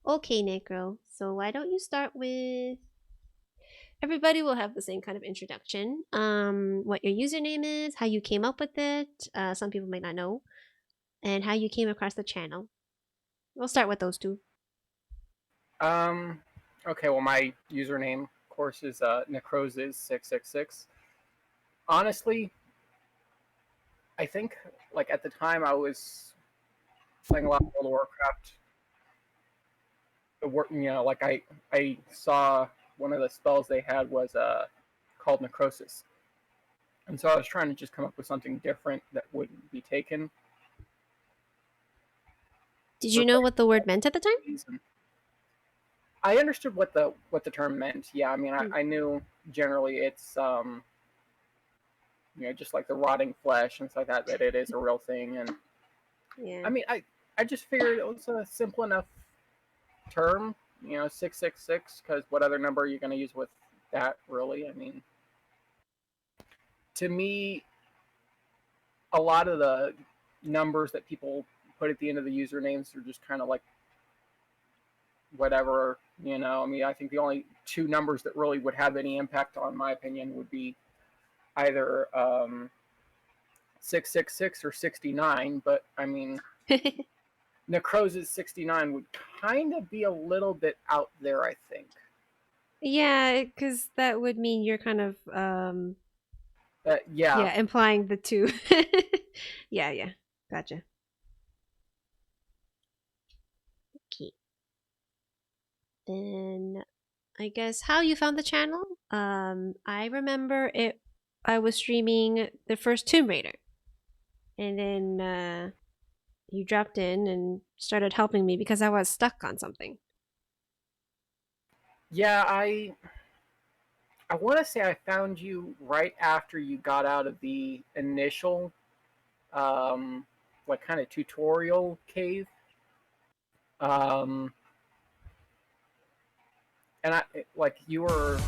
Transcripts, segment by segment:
Okay, Necro. So why don't you start with everybody will have the same kind of introduction. What your username is, how you came up with it. Some people might not know, and how you came across the channel. We'll start with those two. Um, okay, well, my username, of course, is necroses666. Honestly, I think, like, at the time I was playing a lot of World of Warcraft. Like, I saw one of the spells they had was called Necrosis. And so I was trying to just come up with something different that wouldn't be taken Did you for know what the word meant at the time? reason. I understood what the term meant. Yeah, I mean, Hmm. I knew generally it's just like the rotting flesh and stuff like that it is a real thing. And Yeah. I mean, I just figured it was a simple enough term. 666, because what other number are you going to use with that? Really, I mean, to me, a lot of the numbers that people put at the end of the usernames are just kind of like whatever. I mean, I think the only two numbers that really would have any impact on my opinion would be either 666 or 69. But I mean, Necrosis 69 would kind of be a little bit out there, I think. Yeah, because that would mean you're kind of Yeah. yeah, implying the two. Yeah, yeah. Gotcha. Okay. Then I guess how you found the channel? I remember it I was streaming the first Tomb Raider. And then you dropped in and started helping me because I was stuck on something. Yeah, I want to say I found you right after you got out of the initial um like kind of tutorial cave. Um and like you were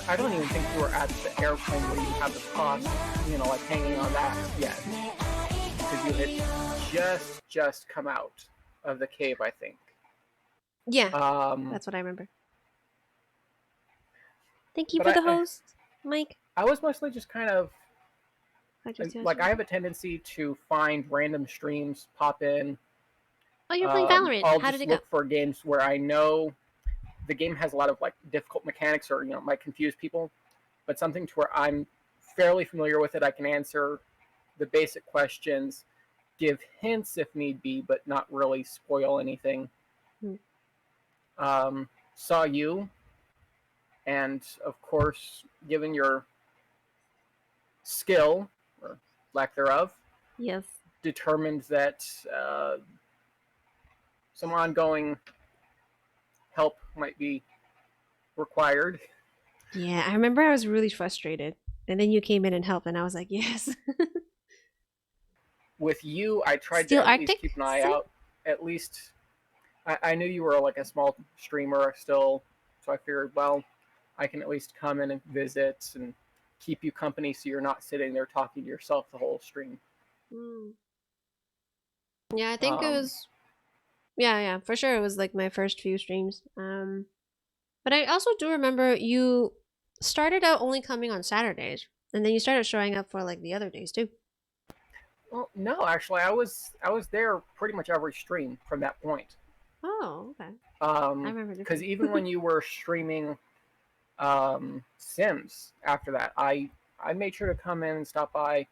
I don't even think you were at the airplane where you have the cross, like hanging on that yet, because you had just come out of the cave, I think. Yeah, Um, that's what I remember. Thank you but for the I host, Mike. I was mostly just kind of I just like, I have a tendency to find random streams, pop in. Oh, you're playing Valorant. I'll How did just it go? look for games where I know the game has a lot of like difficult mechanics, or might confuse people, but something to where I'm fairly familiar with it. I can answer the basic questions, give hints if need be, but not really spoil anything. Hmm. Saw you, and of course, given your skill or lack thereof, Yes. determined that some ongoing help might be required. Yeah, I remember I was really frustrated. And then you came in and helped, and I was like, yes. With you, I tried to Steel at least Arctic keep an eye Sim? out. At least I knew you were like a small streamer still, so I figured, well, I can at least come in and visit and keep you company, so you're not sitting there talking to yourself the whole stream. Mm. Yeah, I think it Um, was. Yeah, yeah, for sure. It was like my first few streams. But I also do remember you started out only coming on Saturdays, and then you started showing up for like the other days too. well, no, actually, I was there pretty much every stream from that point. Oh, okay. I remember Because different. even when you were streaming Sims after that, I made sure to come in and stop by,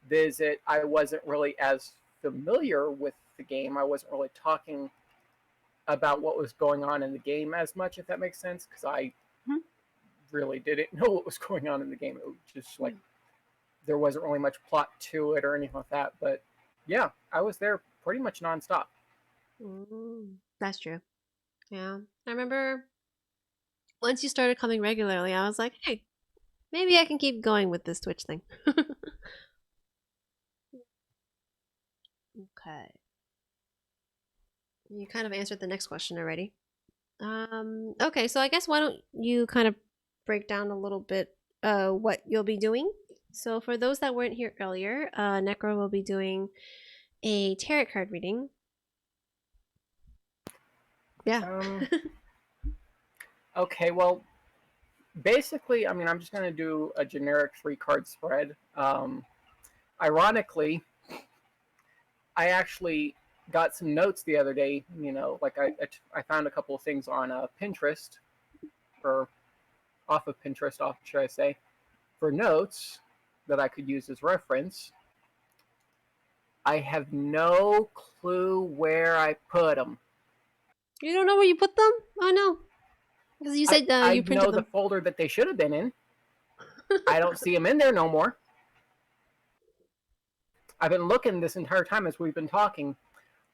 visit. I wasn't really as familiar with the game. I wasn't really talking about what was going on in the game as much, if that makes sense, because I Mhm. really didn't know what was going on in the game. It was just like Yeah. there wasn't really much plot to it or anything like that. But yeah, I was there pretty much nonstop. That's true. Yeah. I remember once you started coming regularly, I was like, hey, maybe I can keep going with this Twitch thing. Okay. You kind of answered the next question already. Okay, so I guess why don't you kind of break down a little bit what you'll be doing? So for those that weren't here earlier, Necro will be doing a tarot card reading. Yeah. Um, okay, well, basically, I mean, I'm just going to do a generic 3 card spread. Ironically, I actually got some notes the other day. Like I found a couple of things on Pinterest, or off of Pinterest, off should I say, for notes that I could use as reference. I have no clue where I put them. You don't know where you put them? Oh no, because you I said I you printed know the them. folder that they should have been in. I don't see them in there no more. I've been looking this entire time as we've been talking.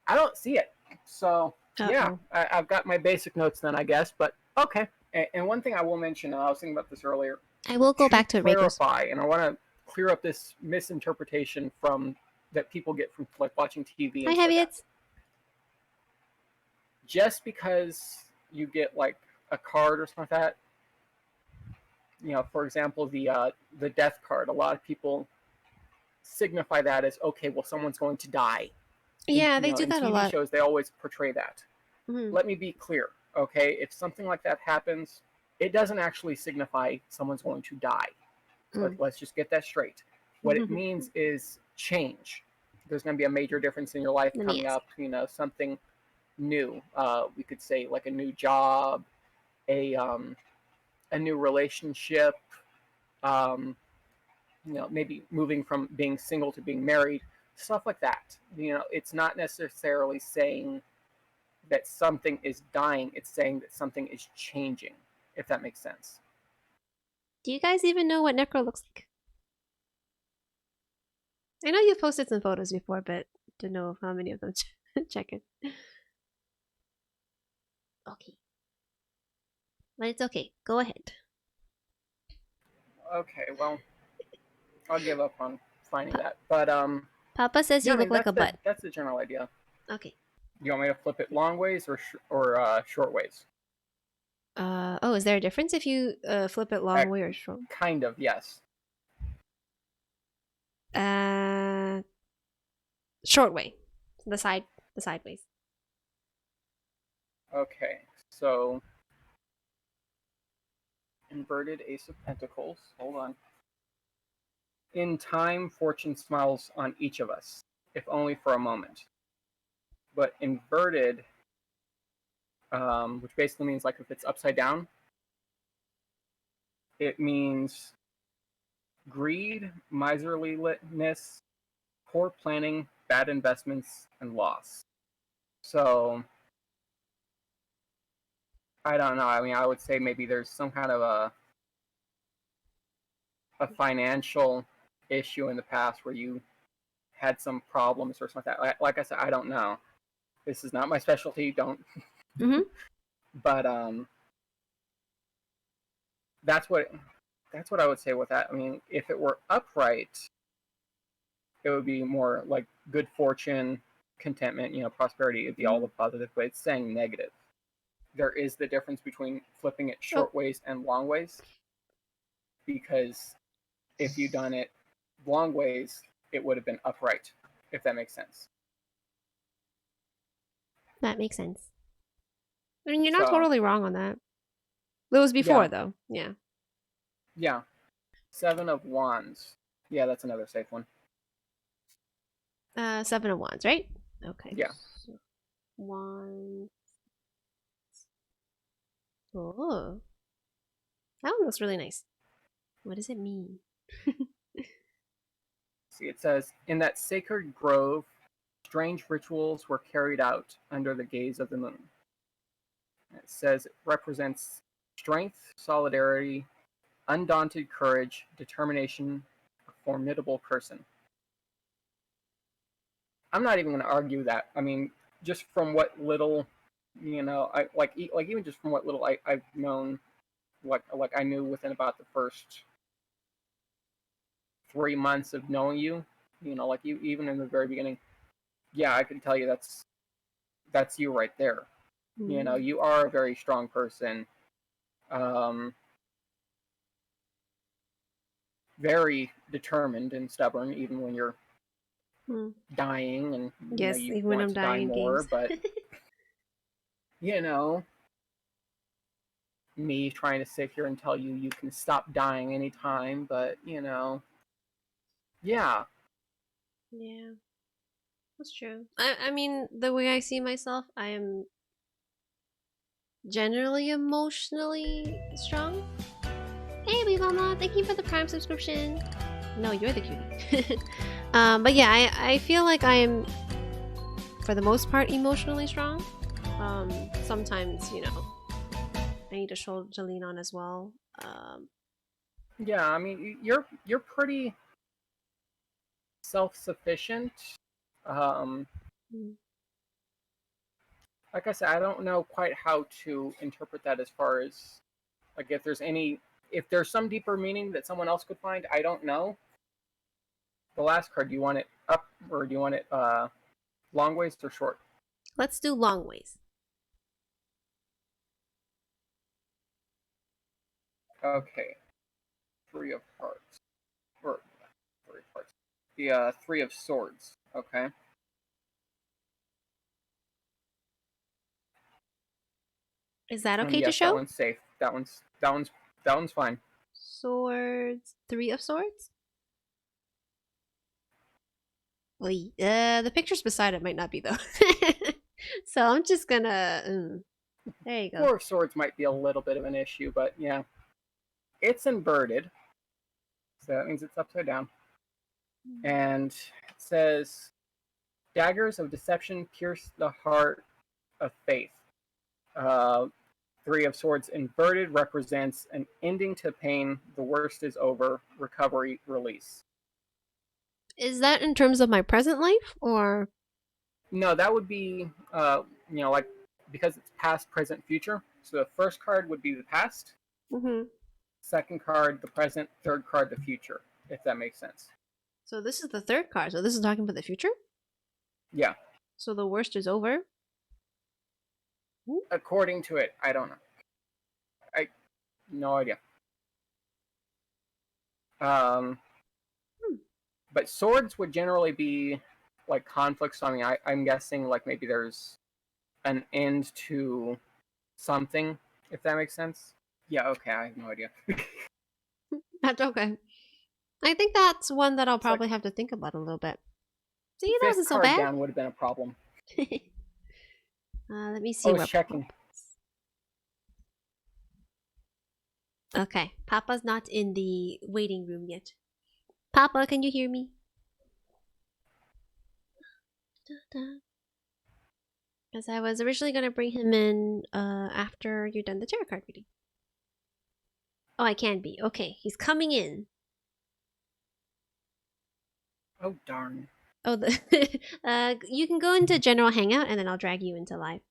I don't see it. So Uh yeah, oh. I've got my basic notes then, I guess. But okay. And one thing I will mention, and I was thinking about this earlier, I will go to back to it, Ragers. clarify, and I want to clear up this misinterpretation from that people get from like watching TV Hi, and stuff like that. Heavyweights. Just because you get like a card or something like that, for example, the death card, a lot of people signify that as okay, well, someone's going to die. In Yeah, they do in that a TV lot. shows, they always portray that. Mm-hmm. Let me be clear, okay? If something like that happens, it doesn't actually signify someone's going to die. Let's just get that straight. What it Mm. means is change. There's going to be a major difference in your life Let me coming ask. up. Something new. We could say like a new job, a new relationship. Um, maybe moving from being single to being married, stuff like that. It's not necessarily saying that something is dying, it's saying that something is changing, if that makes sense. Do you guys even know what Necro looks like? I know you've posted some photos before, but don't know how many of them check it. Okay, but it's okay. Go ahead. Okay, well, I'll give up on finding Pa- that. But Papa says yeah, you I look mean like a butt. that's the general idea. Okay. You want me to flip it long ways or short ways? Oh, is there a difference if you flip it Uh, long way or short? kind of, yes. Uh, Short way. The side, the sideways. Okay, so inverted Ace of Pentacles. Hold on. In time, fortune smiles on each of us, if only for a moment. But inverted, which basically means like if it's upside down, it means greed, miserliness, poor planning, bad investments, and loss. So I don't know. I mean, I would say maybe there's some kind of a financial issue in the past where you had some problems or something like that. Like I said, I don't know. This is not my specialty. Don't. Mm-hmm. But that's what I would say with that. I mean, if it were upright, it would be more like good fortune, contentment, prosperity. It'd be all Mm-hmm. the positive, but it's saying negative. There is the difference between flipping it Oh, short ways and long ways, because if you done it long ways, it would have been upright, if that makes sense. that makes sense. I mean, you're not So totally wrong on that. It was before, yeah, though. Yeah. yeah. 7 of Wands. Yeah, that's another safe one. Seven of Wands, right? Okay. Yeah. So, Wands. Oh, that one looks really nice. What does it mean? See, it says in that sacred grove, strange rituals were carried out under the gaze of the moon. It says it represents strength, solidarity, undaunted courage, determination, a formidable person. I'm not even going to argue that. I mean, just from what little, I like even just from what little I've known, like I knew within about the first 3 months of knowing you, like you even in the very beginning, yeah, I can tell you that's you right there. Mm. You are a very strong person, um, very determined and stubborn, even when you're Mm. dying and Yes, you even when want I'm to die dying in more. games. But you know, me trying to sit here and tell you you can stop dying anytime, but, yeah. Yeah, that's true. I mean, the way I see myself, I am generally emotionally strong. Hey, Wee Mama, thank you for the Prime subscription. No, you're the cutie. But yeah, I feel like I am, for the most part, emotionally strong. Sometimes, I need a shoulder to lean on as well. Yeah, I mean, you're pretty self-sufficient. Um, mm, like I said, I don't know quite how to interpret that as far as like if there's some deeper meaning that someone else could find. I don't know. The last card, do you want it up or do you want it long ways or short? let's do long ways. Okay, three of hearts or three of hearts. The three of swords. Okay. Is that And okay to yes, that show? one's safe. That one's fine. Swords, three of swords. Well, the pictures beside it might not be though. So I'm just gonna. There you go. Four of swords might be a little bit of an issue, but yeah, it's inverted, so that means it's upside down. And it says, "Daggers of deception pierce the heart of faith." Uh, Three of Swords inverted represents an ending to pain. The worst is over. Recovery, release. Is that in terms of my present life or? No, that would be, like because it's past, present, future. So the first card would be the past. Mm-hmm. Second card, the present. Third card, the future. If that makes sense. So this is the third card. So this is talking about the future. Yeah. So the worst is over. According to it, I don't know. I no idea. Um, Hmm. but swords would generally be like conflicts. So, I mean, I'm guessing like maybe there's an end to something, if that makes sense. Yeah, okay, I have no idea. That's okay. I think that's one that I'll It's like probably have to think about a little bit. See, that fifth wasn't so card bad. down would have been a problem. Let me I see was where. checking. Okay, Papa's not in the waiting room yet. Papa, can you hear me? Because I was originally gonna bring him in after you're done the tarot card reading. Oh, I can be. Okay, he's coming in. Oh darn. Oh, you can go into general hangout and then I'll drag you into live.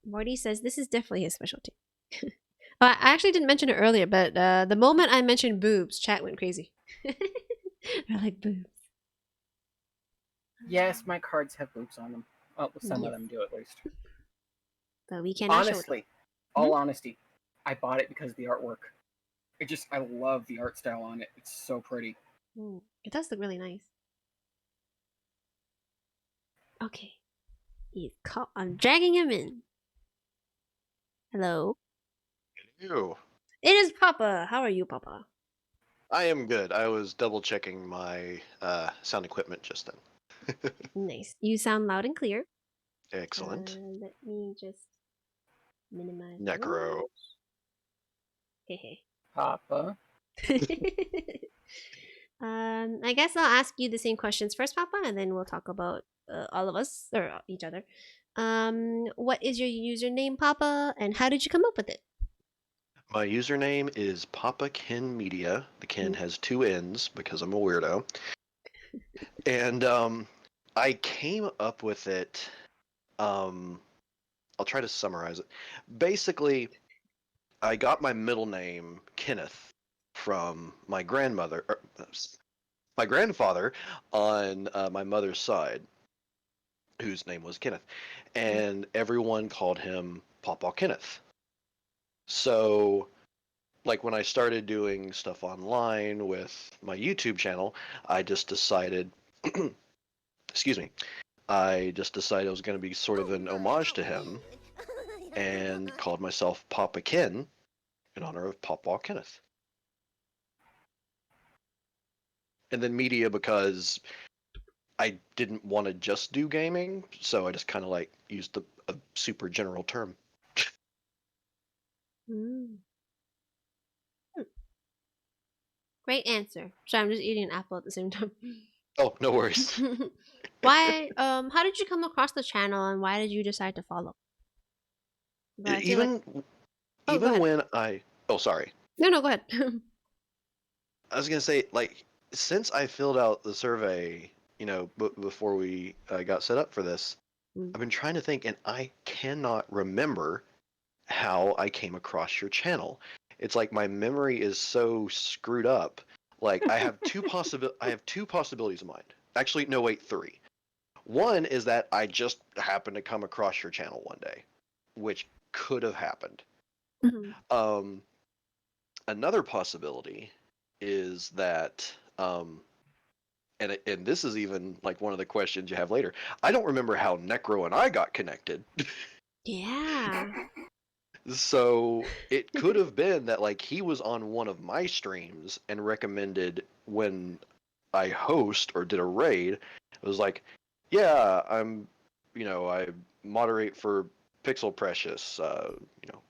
Morty says this is definitely his specialty. I actually didn't mention it earlier, but the moment I mentioned boobs, chat went crazy. They're like boobs. Yes, my cards have boobs on them. Well, some of Yes, them do at least. but we cannot show them. Honestly, all honesty, I bought it because of the artwork. I love the art style on it. It's so pretty. It does look really nice. Okay, I'm dragging him in. Hello. You. It is Papa. How are you, Papa? I am good. I was double checking my sound equipment just then. Nice. You sound loud and clear. Excellent. Let me just minimize the Necro. windows. Hey, Papa. I guess I'll ask you the same questions first, Papa, and then we'll talk about all of us or each other. What is your username, Papa, and how did you come up with it? My username is Papa Ken Media. The Ken Mm. has two N's because I'm a weirdo. And I came up with it. I'll try to summarize it. Basically, I got my middle name Kenneth from my my grandfather on my mother's side, whose name was Kenneth, and everyone called him Papa Kenneth. So, like when I started doing stuff online with my YouTube channel, I just decided, excuse me, I just decided it was going to be sort of an homage to him and called myself Papa Ken in honor of Papa Kenneth. And then media because I didn't want to just do gaming, so I just kind of like used a super general term. Mm. Great answer. Sorry, I'm just eating an apple at the same time. Oh, no worries. Why? How did you come across the channel, and why did you decide to follow? But I feel like. even Oh, go even ahead. when oh, sorry. No, no, go ahead. I was gonna say, like, since I filled out the survey, before we got set up for this, Mm. I've been trying to think, and I cannot remember how I came across your channel. It's like my memory is so screwed up. Like I have two possibilities in mind. Actually, no, wait, three. One is that I just happened to come across your channel one day, which could have happened. Mhm. Um, Another possibility is that and this is even like one of the questions you have later. I don't remember how Necro and I got connected. Yeah. So it could have been that like he was on one of my streams and recommended when I host or did a raid, it was like, yeah, I moderate for Pixel Precious.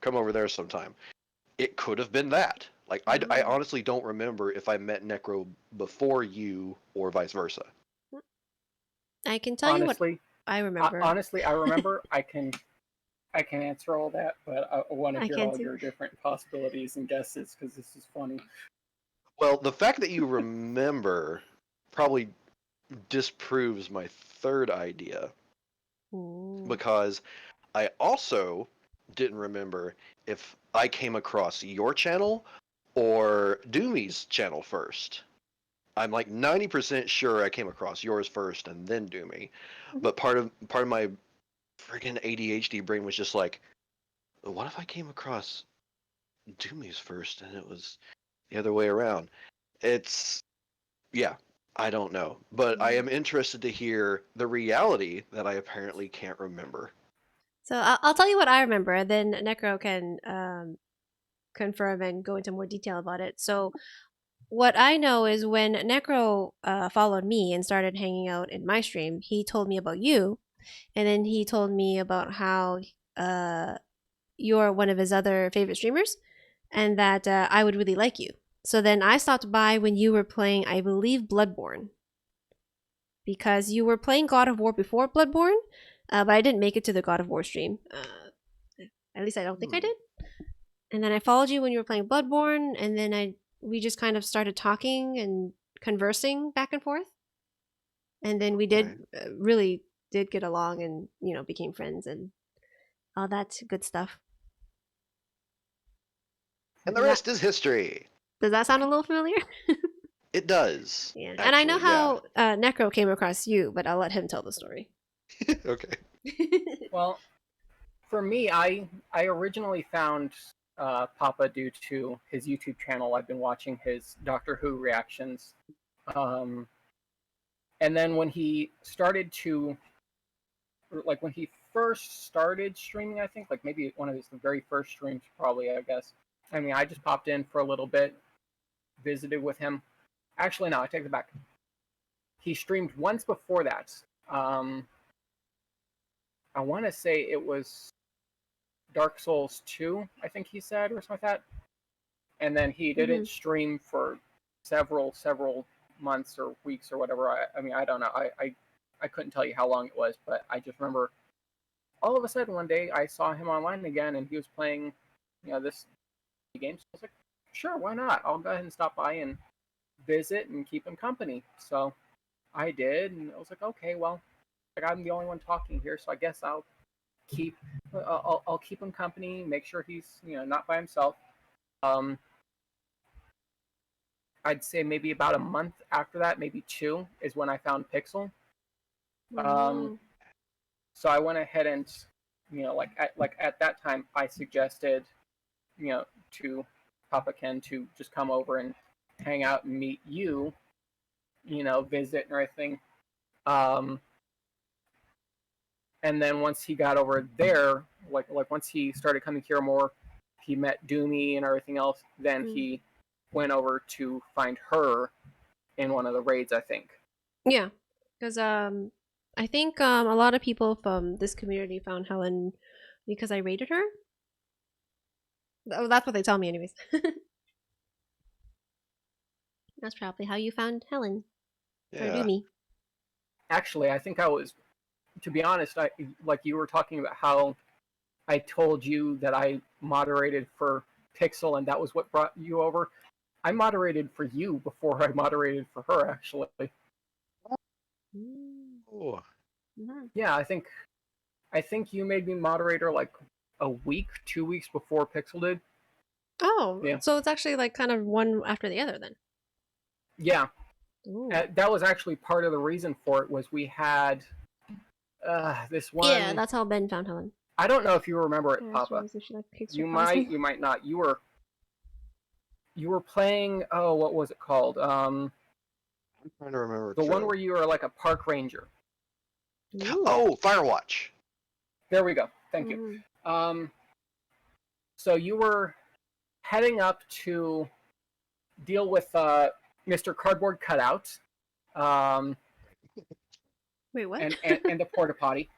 Come over there sometime. It could have been that. Like I Mm. honestly don't remember if I met Necro before you or vice versa. I can tell you what Honestly, I remember. I remember. I can answer all that, but I want to I hear can all too. your different possibilities and guesses because this is funny. Well, the fact that you remember probably disproves my third idea Ooh. because I also didn't remember if I came across your channel or Doomie's channel first. I'm like 90% sure I came across yours first and then Doomie. But part of my freaking ADHD brain was just like, what if I came across Doomie's first and it was the other way around? It's Yeah, I don't know, but I Mm. am interested to hear the reality that I apparently can't remember. So I'll tell you what I remember, and then Necro can confirm and go into more detail about it. So what I know is when Necro followed me and started hanging out in my stream, he told me about you, and then he told me about how uh, you're one of his other favorite streamers, and that I would really like you. So then I stopped by when you were playing, I believe, Bloodborne, because you were playing God of War before Bloodborne, but I didn't make it to the God of War stream. At least I don't think I Hmm. did. And then I followed you when you were playing Bloodborne, and then we just kind of started talking and conversing back and forth, and then we did Right. really did get along, and became friends and all that good stuff. And the Does that rest is history. does that sound a little familiar? It does, Yeah, and I know actually, yeah. how Necro came across you, but I'll let him tell the story. Okay. Well, for me, I originally found Papa due to his YouTube channel. I've been watching his Doctor Who reactions, um, and then when he started to like when he first started streaming, I think like maybe one of his very first streams, probably I guess. I mean, I just popped in for a little bit, visited with him. Actually, no, I take it back. He streamed once before that. Um, I want to say it was Dark Souls 2, I think he said, or something like that. And then he Hmm. didn't stream for several months or weeks or whatever. I mean, I don't know. I couldn't tell you how long it was, but I just remember all of a sudden one day I saw him online again and he was playing, this game. So I was like, sure, why not? I'll go ahead and stop by and visit and keep him company. So I did, and I was like, okay, well, like I'm the only one talking here, so I guess keep I'll keep him company, make sure he's not by himself. Um, I'd say maybe about a month after that, maybe two, is when I found Pixel. Um, Oh. so I went ahead and like at that time I suggested to Papa Ken to just come over and hang out and meet you, visit and everything. Um, And then once he got over there, like once he started coming here more, he met Doomie and everything else. Then Mm. he went over to find her in one of the raids, I think. Yeah, because I think a lot of people from this community found Helen because I rated her. Oh, that's what they tell me, anyways. That's probably how you found Helen or Yeah. Doomie. Actually, I think I was, to be honest, I like you were talking about how I told you that I moderated for Pixel and that was what brought you over. I moderated for you before I moderated for her, actually. Mm. Oh. Mhm. Yeah, I think you made me moderator like a week, 2 weeks before Pixel did. Oh, Yeah, so it's actually like kind of one after the other then. yeah. Ooh. That was actually part of the reason for it was we had this Yeah, one. that's how Ben found Helen. I don't know if you remember it, I asked Papa. Rose if she like picture You paused might, him. you might not. You were playing. Oh, what was it called? I'm trying to remember The one too. where you were like a park ranger. Ooh. Oh, Firewatch. There we go. Thank you. Mhm. Um, so you were heading up to deal with Mr. Cardboard Cutout, um, Wait, what? and the porta potty.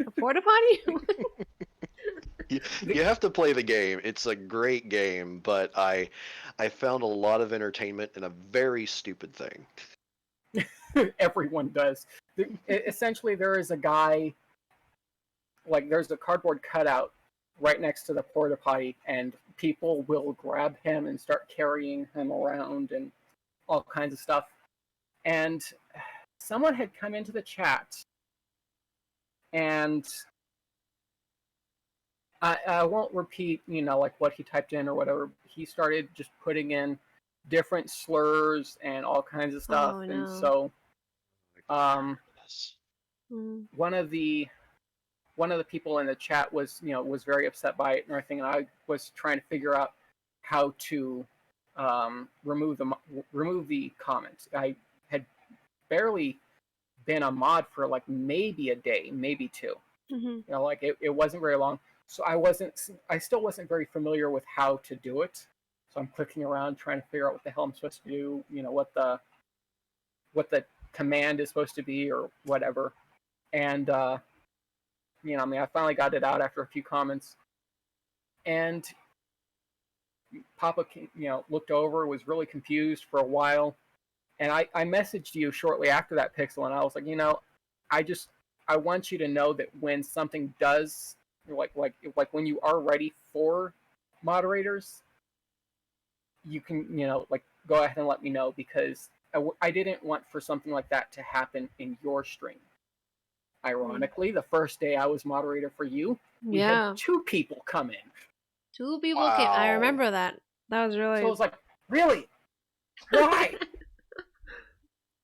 A porta potty? You have to play the game. It's a great game, but I found a lot of entertainment in a very stupid thing. Everyone does. Essentially, there is a guy, like, there's a cardboard cutout right next to the porta potty, and people will grab him and start carrying him around and all kinds of stuff. And someone had come into the chat, and I won't repeat, like what he typed in or whatever. He started just putting in different slurs and all kinds of stuff, Oh and no. so um, Yes. Mm. one of the people in the chat was very upset by it and everything, and I was trying to figure out how to remove the comments. I had barely been a mod for like maybe a day, maybe two. Mhm. Like it wasn't very long, so I still wasn't very familiar with how to do it. So I'm clicking around trying to figure out what the hell I'm supposed to do. What the command is supposed to be or whatever. And I mean, I finally got it out after a few comments. And Papa, looked over, was really confused for a while. And I messaged you shortly after that, Pixel, and I was like, I want you to know that when something does, like when you are ready for moderators, you can, like, go ahead and let me know, because I didn't want for something like that to happen in your stream. Mm. Ironically, the first day I was moderator for you, we had Yeah. 2 people come in. Two people came. I Wow. remember that. That was So I really was like, really? Why?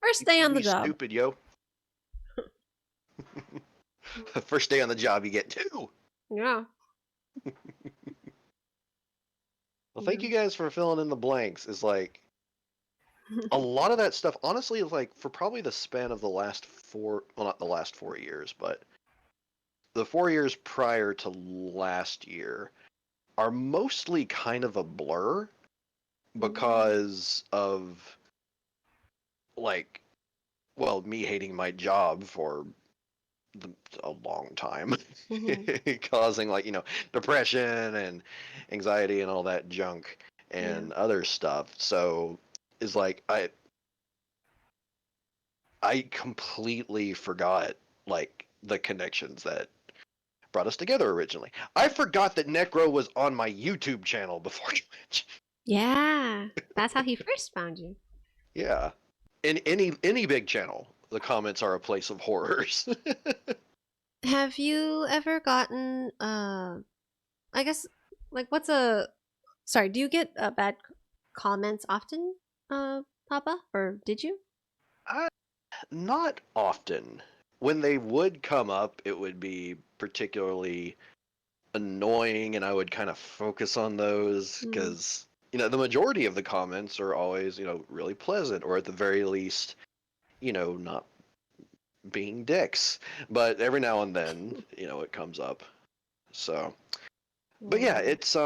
first day You on the be job. stupid, yo. First day on the job, you get 2. Yeah. Well, thank Yeah. you guys for filling in the blanks. Is like a lot of that stuff. Honestly, is like for probably the span of the last 4, well, not the last 4 years, but the 4 years prior to last year are mostly kind of a blur Mm. because of like, well, me hating my job for a long time, Mhm. causing like depression and anxiety and all that junk Yeah. and other stuff. So is like I completely forgot like the connections that brought us together originally. I forgot that Necro was on my YouTube channel before Twitch. Yeah. That's how he first found you. Yeah. In any big channel, the comments are a place of horrors. Have you ever gotten I guess like what's a sorry, do you get bad comments often, Papa? Or did you? I, not often. When they would come up, it would be particularly annoying, and I would kind of focus on those Mm. because the majority of the comments are always really pleasant, or at the very least not being dicks. But every now and then, it comes up. So, but yeah, it's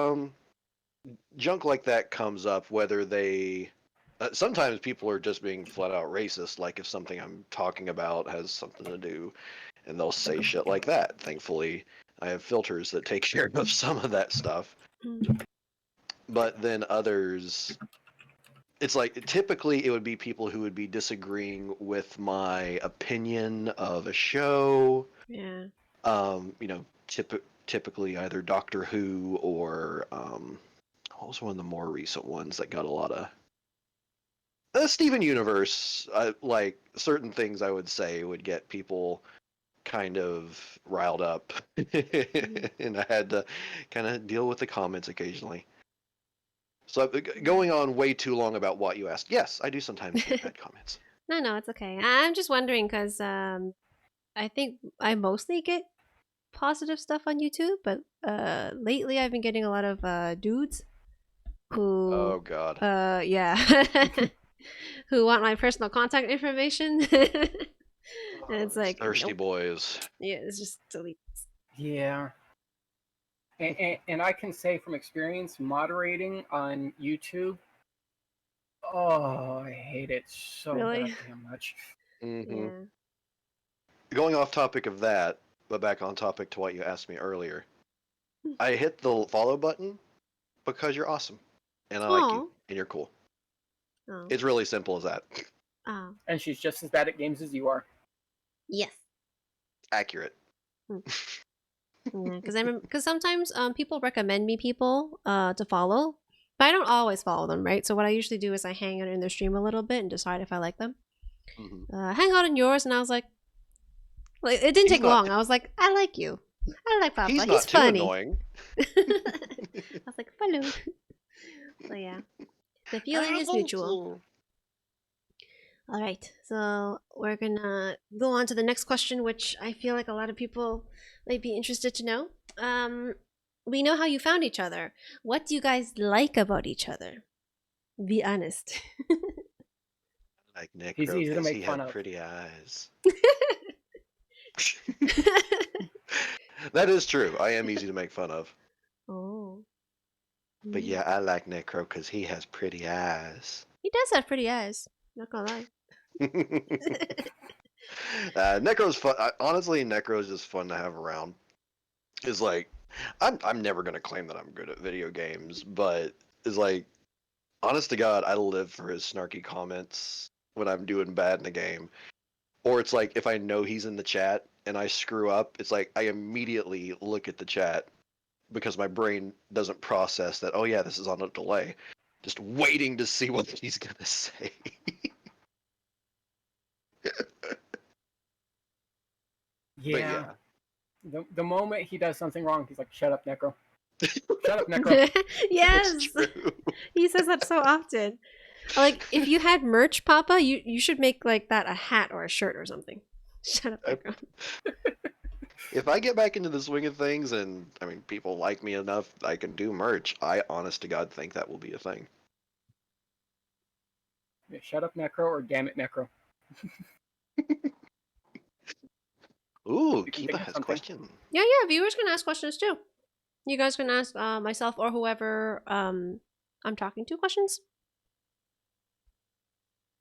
junk like that comes up whether they. Sometimes people are just being flat out racist. Like if something I'm talking about has something to do, and they'll say shit like that. Thankfully, I have filters that take care of some of that stuff. But then others, it's like typically it would be people who would be disagreeing with my opinion of a show. Yeah. Typically either Doctor Who or what was one of the more recent ones that got a lot of Steven Universe. Like certain things I would say would get people kind of riled up, and I had to kind of deal with the comments occasionally. So going on way too long about what you asked. Yes, I do sometimes get bad comments. No, it's okay. I'm just wondering because I think I mostly get positive stuff on YouTube, but lately I've been getting a lot of dudes who Oh God. yeah who want my personal contact information. And it's like, Thirsty nope. boys. Yeah, it's just delete. Yeah. And I can say from experience moderating on YouTube, oh, I hate it so Really? goddamn much. Mm-hmm. Yeah. Going off topic of that, but back on topic to what you asked me earlier. I hit the follow button because you're awesome, and I like you, Oh. and you're cool. Oh. It's really simple as that. Oh. And she's just as bad at games as you are. Yes. Accurate. Yeah, because sometimes people recommend me people to follow, but I don't always follow them, right? So what I usually do is I hang out in their stream a little bit and decide if I like them. Hang out in yours, and I was like it didn't He's take not. long. I was like, I like you. I like Papa. He's He's not too funny. annoying. I was like, follow. So yeah, the feeling is mutual. All right, so we're gonna go on to the next question, which I feel like a lot of people might be interested to know. We know how you found each other. What do you guys like about each other? Be honest. Like He's Necro easy to because make he fun had of. pretty eyes. That is true. I am easy to make fun of. Oh. But yeah, I like Necro because he has pretty eyes. He does have pretty eyes. Not gonna lie. Necro's fun. Honestly, Necro is just fun to have around. Is like, I'm never gonna claim that I'm good at video games, but it's like, honest to God, I live for his snarky comments when I'm doing bad in the game. Or it's like if I know he's in the chat and I screw up, it's like I immediately look at the chat because my brain doesn't process that. Oh yeah, this is on a delay. Just waiting to see what he's gonna say. But Yeah. yeah, The moment he does something wrong, he's like, "Shut up, Necro. Shut up, Necro." Yes. it's true. He says that so often. Like, if you had merch, Papa, you should make like that a hat or a shirt or something. Shut up, Necro. If I get back into the swing of things and I mean people like me enough I can do merch, I honest to God think that will be a thing. Yeah, shut up, Necro, or damn it, Necro. Ooh, You can Kiba think of has a something. question. Yeah, viewers can ask questions too. You guys can ask myself or whoever I'm talking to questions.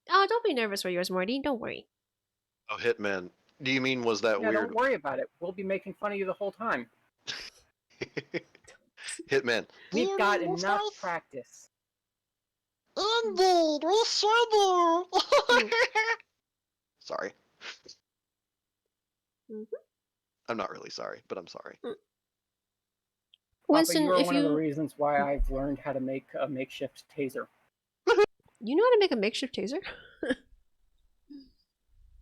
Oh, don't be nervous for yours, Morty. Don't worry. Oh, Hitman. Do you mean was that Yeah, weird? don't worry about it. We'll be making fun of you the whole time. Hitman. We've got enough practice. Indeed, we sure do. Sorry. I'm not really sorry, but I'm sorry. Papa, Winston, you are if one of the you reasons why I've learned how to make a makeshift taser. you know how to make a makeshift taser?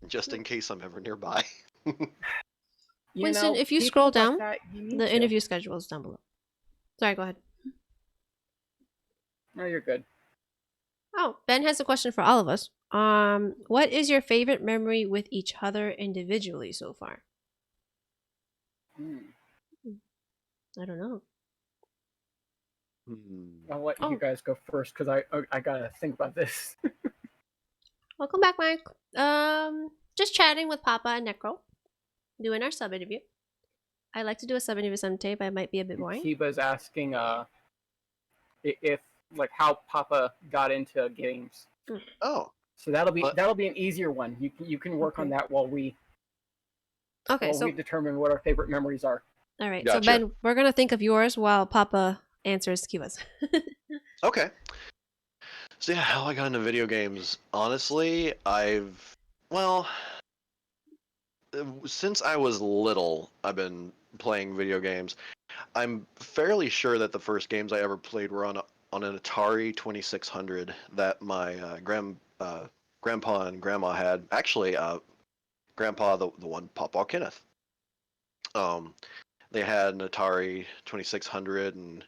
Just in case I'm ever nearby. Winston, if you people scroll like down, that, you need the to. interview schedule is down below. Sorry, go ahead. No, you're good. Oh, Ben has a question for all of us. What is your favorite memory with each other individually so far? I don't know. I'll let you guys go first because I gotta think about this. Welcome back, Mike. just chatting with Papa and Necro, doing our sub interview. I like to do a sub interview someday, but it might be a bit boring. Kiba's asking if like how Papa got into games. Oh, So that'll be but an easier one. You can work on Okay. that while we Okay, so determine what our favorite memories are. all right. So gotcha. Ben, we're gonna think of yours while Papa answers Kiwa's. Okay. So yeah, how I got into video games. Honestly, well, since I was little, I've been playing video games. I'm fairly sure that the first games I ever played were on an Atari 2600 that my grandpa and grandma had. Actually, grandpa, the one Papa Kenneth. Um, they had an Atari 2600, and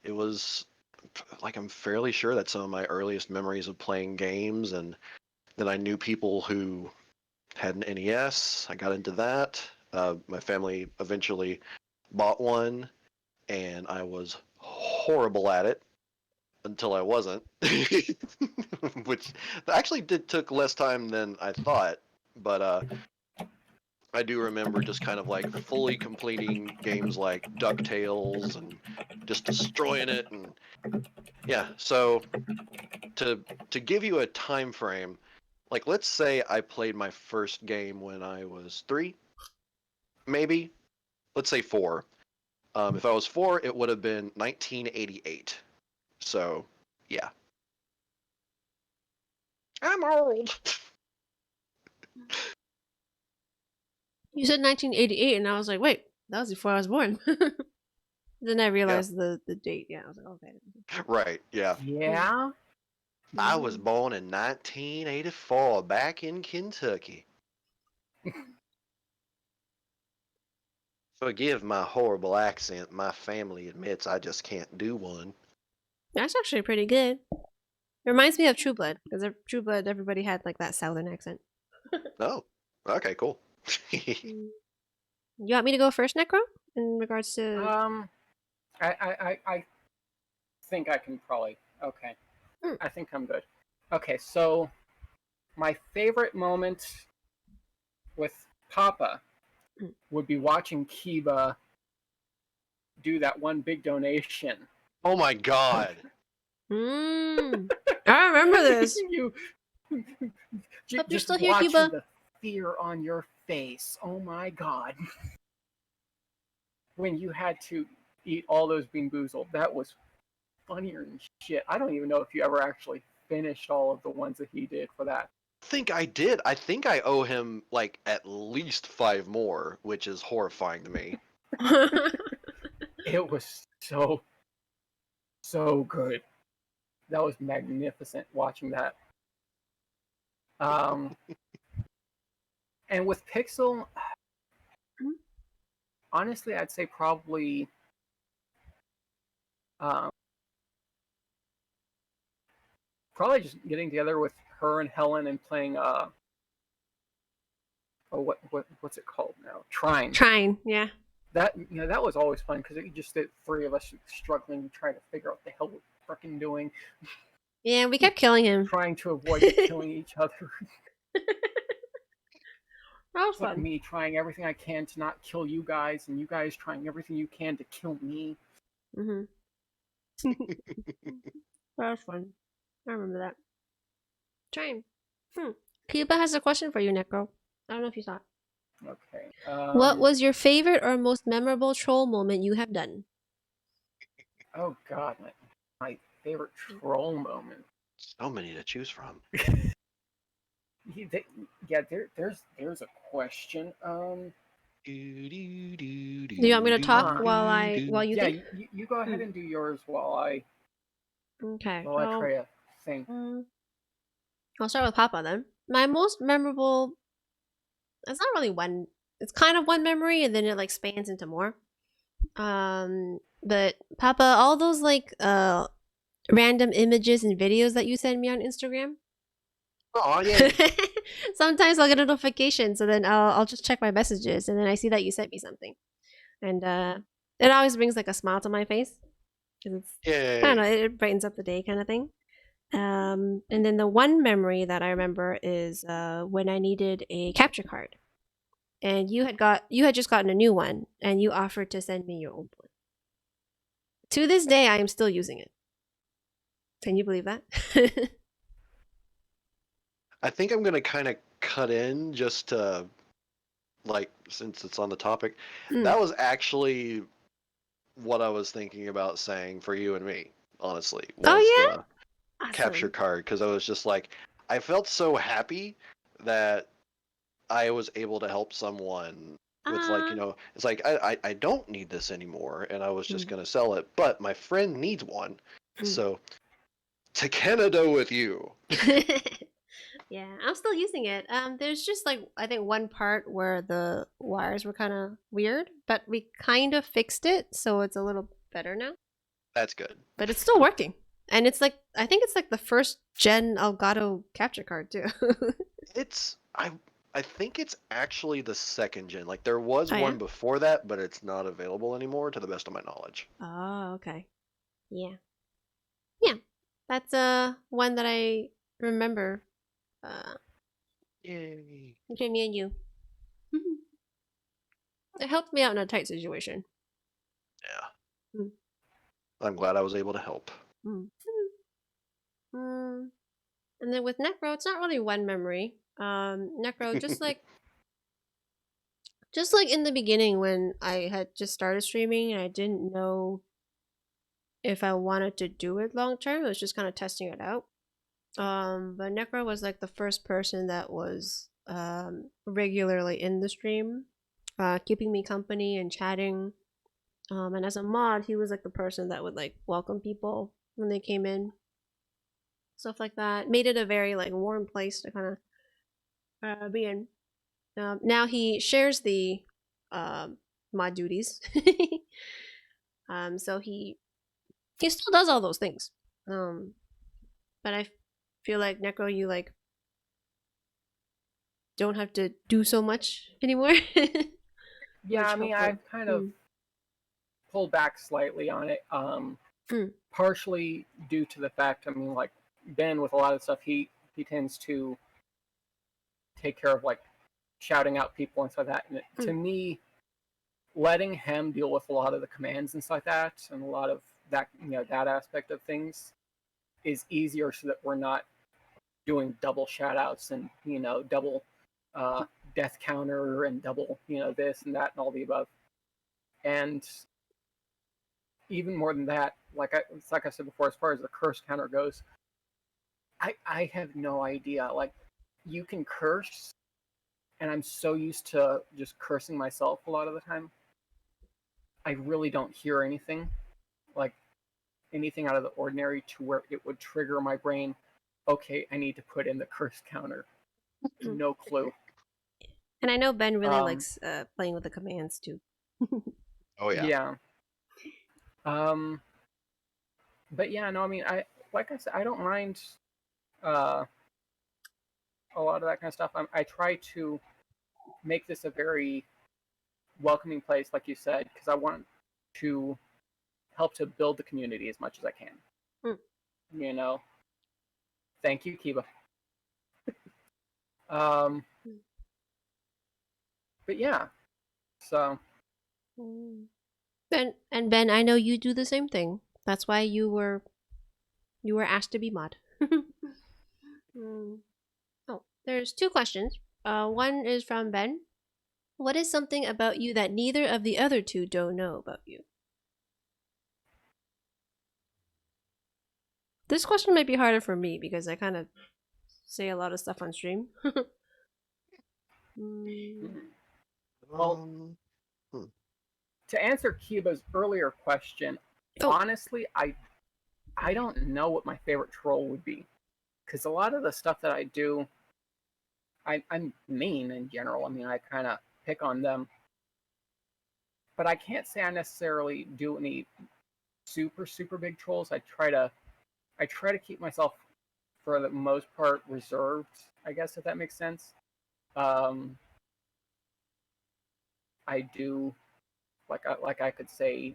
it was like I'm fairly sure that's some of my earliest memories of playing games. And then I knew people who had an NES. I got into that. My family eventually bought one, and I was horrible at it until I wasn't, which actually took less time than I thought. But I do remember just kind of like fully completing games like DuckTales and just destroying it, and yeah. So to give you a time frame, like let's say I played my first game when I was 3, maybe. Let's say 4. If I was 4, it would have been 1988. So yeah, I'm old. You said 1988, and I was like, wait, that was before I was born. Then I Yeah, realized the date. Yeah, I was like, okay. right. Yeah, Yeah. I was born in 1984 back in Kentucky. Forgive my horrible accent. My family admits I just can't do one. That's actually pretty good. It reminds me of True Blood because True Blood, everybody had like that Southern accent. Oh, okay, cool. Mm. You want me to go first, Necro? In regards to. I think I can probably. Okay. Hmm. I think I'm good. Okay, so my favorite moment with Papa Hmm. would be watching Kiba do that one big donation. Oh my god. Mm. I remember this. you Hope you're just still here, watching Kiba. the fear on your face. Oh my god. When you had to eat all those Bean Boozled, that was funnier than shit. I don't even know if you ever actually finished all of the ones that he did for that. I think I did. I think I owe him like at least 5 more, which is horrifying to me. It was so good. That was magnificent watching that. Um, and with Pixel, honestly, I'd say probably um, probably just getting together with her and Helen and playing what's it called now? Trine. Trying, yeah. That that was always fun because it just the 3 of us struggling trying to figure out what the hell we're freaking doing, Yeah, we kept killing him. trying to avoid killing each other. That was Like fun. me trying everything I can to not kill you guys, and you guys trying everything you can to kill me. Mm-hmm. That was fun. I remember that. Trying. Cuba has a question for you, Necro. I don't know if you saw it. Okay. What was your favorite or most memorable troll moment you have done? Oh God, my favorite troll moment. So many to choose from. Yeah, there's a question. Do, do, do, Do you want me to do, talk do, while do. you Yeah, think? you go ahead and do yours while I Okay. try to think. I'll start with Papa then. My most memorable. It's not really one. It's kind of one memory, and then it like spans into more. But Papa, all those like random images and videos that you send me on Instagram. Oh yeah. Sometimes I'll get a notification, so then I'll just check my messages, and then I see that you sent me something, and it always brings like a smile to my face because it's I don't Yay. know, it brightens up the day kind of thing. And then the one memory that I remember is when I needed a capture card, and you had just gotten a new one, and you offered to send me your old one. To this day, I am still using it. Can you believe that? I think I'm gonna kind of cut in just to like since it's on the topic. Mm. That was actually what I was thinking about saying for you and me. Honestly, was Oh the yeah, capture awesome. card because I was just like I felt so happy that I was able to help someone with like Ah. it's like I don't need this anymore and I was just Mm. gonna sell it, but my friend needs one, Mm. so to Canada with you. Yeah, I'm still using it. There's just like I think one part where the wires were kind of weird, but we kind of fixed it, so it's a little better now. That's good. But it's still working, and it's like I think it's like the first gen Elgato capture card too. It's I think it's actually the second gen. Like there was Oh yeah. one before that, but it's not available anymore to the best of my knowledge. Oh okay. Yeah. Yeah. That's one that I remember. Uh, Yay. between me and you. It helped me out in a tight situation. Yeah. Mm. I'm glad I was able to help. Mm. Mm. And then with Necro, it's not really one memory. Necro, just like in the beginning when I had just started streaming and I didn't know if I wanted to do it long term. I was just kind of testing it out. But Necro was like the first person that was regularly in the stream, keeping me company and chatting. And as a mod, he was like the person that would like welcome people when they came in, stuff like that. Made it a very like warm place to kind of be in. Now he shares the mod duties, so he still does all those things. But I feel like Necro, you like don't have to do so much anymore, Yeah, which I mean, helpful. I've kind of Mm. pulled back slightly on it. Mm. Partially due to the fact, I mean, like Ben with a lot of stuff, he tends to take care of like shouting out people and stuff like that. And to Mm. me, letting him deal with a lot of the commands and stuff like that, and a lot of that, that aspect of things is easier, so that we're not doing double shout outs and double uh, death counter and double this and that and all the above. And even more than that, it's like I said before, as far as the curse counter goes, I have no idea. Like, you can curse, and I'm so used to just cursing myself a lot of the time. I really don't hear anything like anything out of the ordinary to where it would trigger my brain. Okay, I need to put in the curse counter. Mm. No clue. And I know Ben really Um, likes playing with the commands too. Oh yeah. yeah. Um, but yeah, no, I mean, like I said, I don't mind uh, a lot of that kind of stuff. I try to make this a very welcoming place, like you said, because I want to help to build the community as much as I can. Mm. You know, thank you, Kiba. Um, but yeah, so Mm. Ben, I know you do the same thing. That's why you were asked to be mod. Mm. Oh, there's two questions. One is from Ben. What is something about you that neither of the other two don't know about you? This question might be harder for me because I kind of say a lot of stuff on stream. Mm. well, Um, hmm. to answer Kiba's earlier question, Oh. honestly, I don't know what my favorite troll would be, because a lot of the stuff that I do, I'm mean in general. I mean, I kind of pick on them, but I can't say I necessarily do any super big trolls. I try to keep myself for the most part reserved. I guess if that makes sense. Um, I do like I could say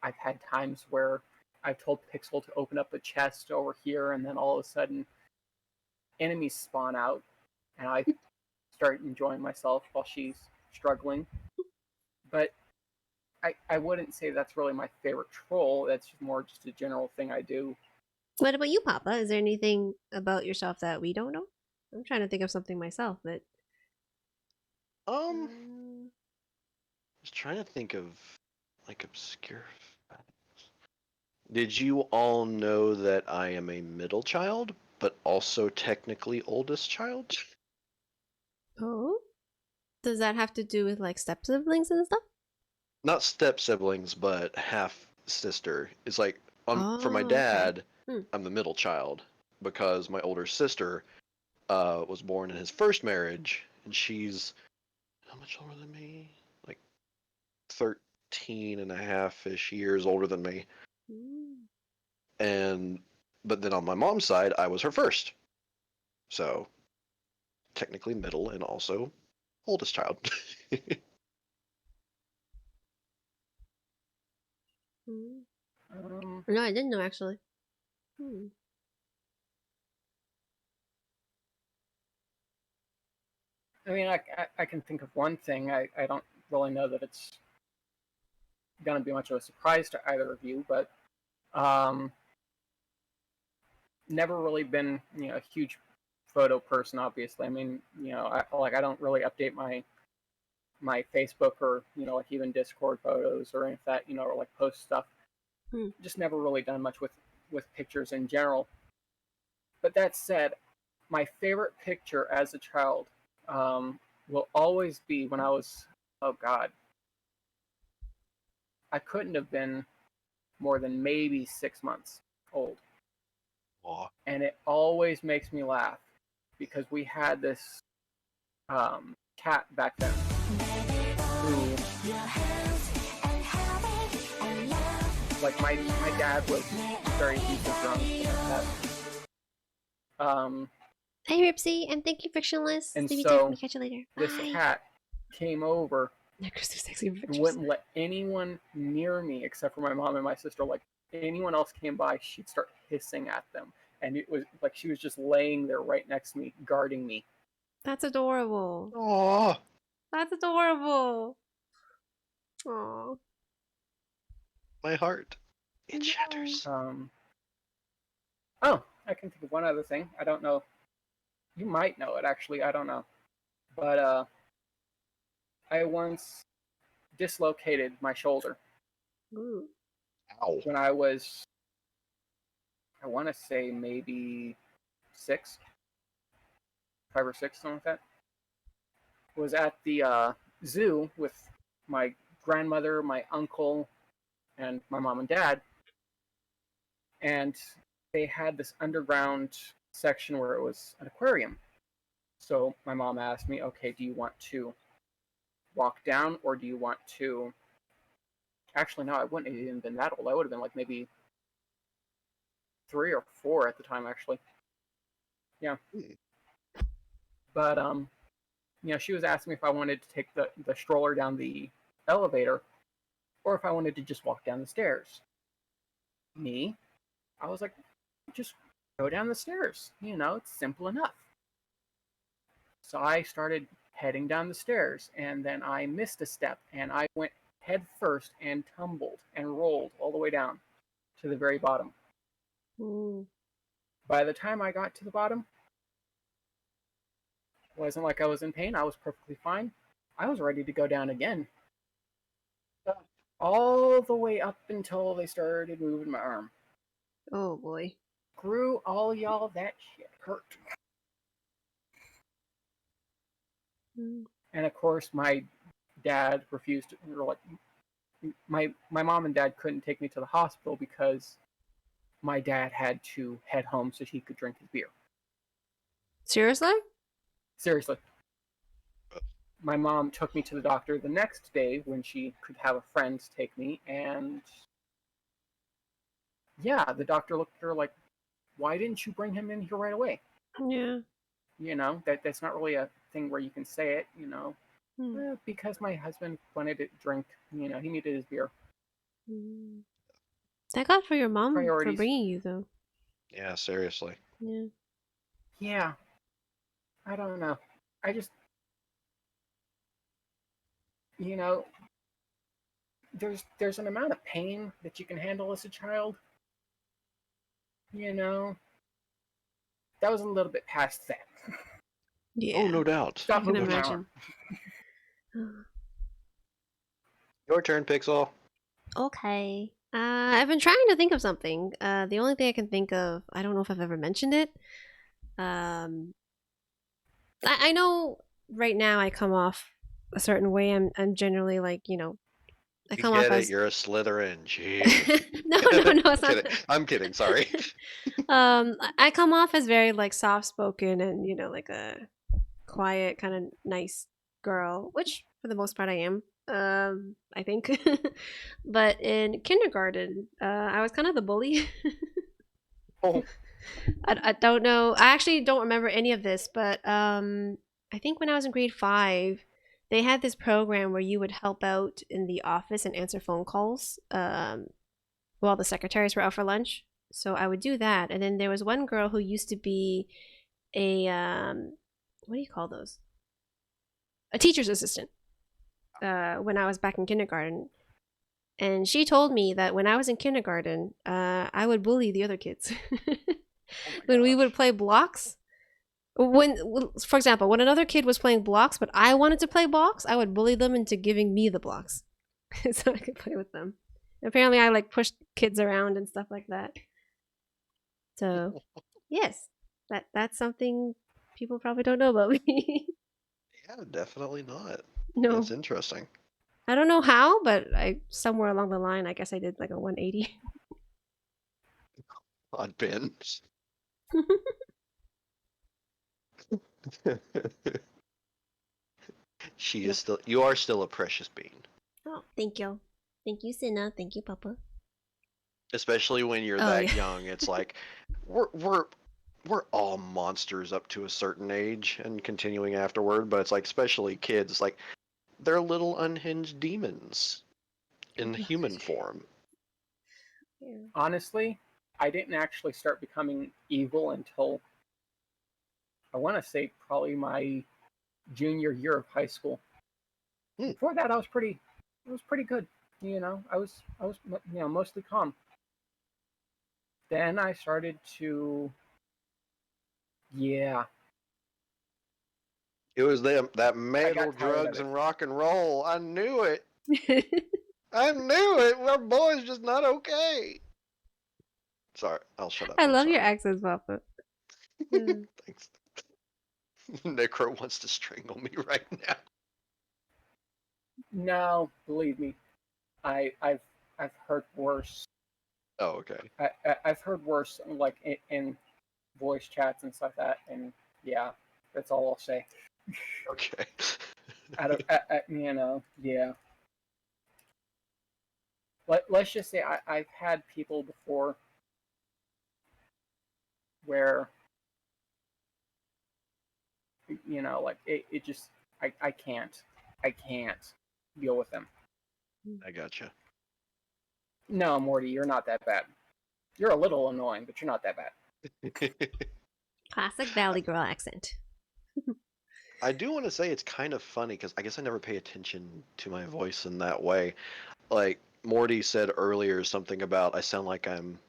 I've had times where I've told Pixel to open up a chest over here, and then all of a sudden, enemies spawn out, and I start enjoying myself while she's struggling. But I wouldn't say that's really my favorite troll. That's more just a general thing I do. What about you, Papa? Is there anything about yourself that we don't know? I'm trying to think of something myself, but Um, just trying to think of like obscure facts. Did you all know that I am a middle child, but also technically oldest child? oh, does that have to do with like step siblings and stuff? Not step siblings, but half sister. It's like for my Oh, okay. dad, I'm the middle child because my older sister was born in his first marriage, and she's how much older than me? Like 13 and a half-ish years older than me. Mm. And but then on my mom's side, I was her first. So technically middle and also oldest child. Mm. Um, No, I didn't know actually. Hmm. I mean, I can think of one thing. I don't really know that it's going to be much of a surprise to either of you, but um, never really been a huge photo person. Obviously, I mean I don't really update my Facebook or like even Discord photos or any of that or like post stuff. Hmm. Just never really done much with pictures in general. But that said, my favorite picture as a child will always be when I was, oh God, I couldn't have been more than maybe 6 months old. Aw. And it always makes me laugh because we had this cat back then who, like, my dad was very decent drunk. Hey, Ripsy, and thank you, Frictionless. And Stevie Tiff, so me catch you later. this Bye. cat came over Necro's too sexy for and pictures. wouldn't let anyone near me except for my mom and my sister. Like anyone else came by, she'd start hissing at them, and it was like she was just laying there right next to me, guarding me. That's adorable. Aw, That's adorable. Aw. my heart. It shatters. Oh, I can think of one other thing. I don't know. You might know it actually. I don't know, but I once dislocated my shoulder Ooh. Ow. when I was, I want to say maybe 6, 5 or 6, something like that. Was at the zoo with my grandmother, my uncle, and my mom and dad, and they had this underground section where it was an aquarium. So my mom asked me, "Okay, do you want to walk down, or do you want to?" Actually, no, I wouldn't have even been that old. I would have been like maybe 3 or 4 at the time, actually. Yeah, Hmm. but she was asking me if I wanted to take the stroller down the elevator, or if I wanted to just walk down the stairs. Me, I was like, just go down the stairs. It's simple enough. So I started heading down the stairs, and then I missed a step, and I went head first and tumbled and rolled all the way down to the very bottom. Ooh. By the time I got to the bottom, it wasn't like I was in pain. I was perfectly fine. I was ready to go down again. All the way up until they started moving my arm. Oh boy. Screw all y'all, that shit hurt. Mm. And of course, my dad refused to, or like, my mom and dad couldn't take me to the hospital because my dad had to head home so he could drink his beer. Seriously? Seriously. My mom took me to the doctor the next day when she could have a friend take me, and yeah, the doctor looked at her like, "Why didn't you bring him in here right away?" Yeah. That's not really a thing where you can say it. Mm. Because my husband wanted to drink. He needed his beer. Mm. Thank God for your mom for priorities. bringing you, though. Yeah, seriously. Yeah. Yeah, I don't know. I just, you know, there's an amount of pain that you can handle as a child. You know, that was a little bit past that. Oh, Yeah. no doubt. I Stop can No moving my doubt. arm. imagine. Your turn, Pixel. Okay. I've been trying to think of something. The only thing I can think of, I don't know if I've ever mentioned it. Um, I know right now I come off a certain way. I'm generally like, I You come off get it. as You're a Slytherin. Jeez. no, it's not Kidding. I'm kidding. Sorry. I come off as very like soft spoken and like a quiet kind of nice girl, which for the most part I am. I think. But in kindergarten, I was kind of the bully. Oh, I don't know. I actually don't remember any of this, but I think when I was in grade 5, they had this program where you would help out in the office and answer phone calls while the secretaries were out for lunch. So I would do that. And then there was one girl who used to be a what do you call those? A teacher's assistant when I was back in kindergarten. And she told me that when I was in kindergarten, I would bully the other kids. oh my When we would gosh. play blocks, when for example, when another kid was playing blocks but I wanted to play blocks, I would bully them into giving me the blocks so I could play with them. Apparently I like pushed kids around and stuff like that. So yes, that's something people probably don't know about me. Yeah, definitely not. That's No, interesting. I don't know how, but I somewhere along the line I guess I did like a 180. Odd pin. She No. is still. You are still a precious bean, Oh, thank you. Thank you, Sina. Thank you, Papa. especially when you're Oh that yeah. young. It's like we're all monsters up to a certain age and continuing afterward. But it's like, especially kids, like they're little unhinged demons in human form. Yeah. Honestly, I didn't actually start becoming evil until I want to say probably my junior year of high school. Hmm. Before that, I was pretty good. I was mostly calm. Then I started to, yeah, It was them, that I metal, got tired of drugs, it. and rock and roll. I knew it. I knew it. Our boy's just not okay. Sorry, I'll shut up. I I'm love your sorry. accents, Papa. Yeah. Thanks. Necro wants to strangle me right now. No, believe me, I've heard worse. Oh, okay. I've heard worse, like in voice chats and stuff like that, and yeah, that's all I'll say. Okay. Yeah. Let's just say I've had people before where like it just I can't deal with them. I gotcha. No, Morty, you're not that bad. You're a little annoying, but you're not that bad. Classic Valley Girl accent. I do want to say it's kind of funny because I guess I never pay attention to my voice in that way. Like Morty said earlier, something about I sound like I'm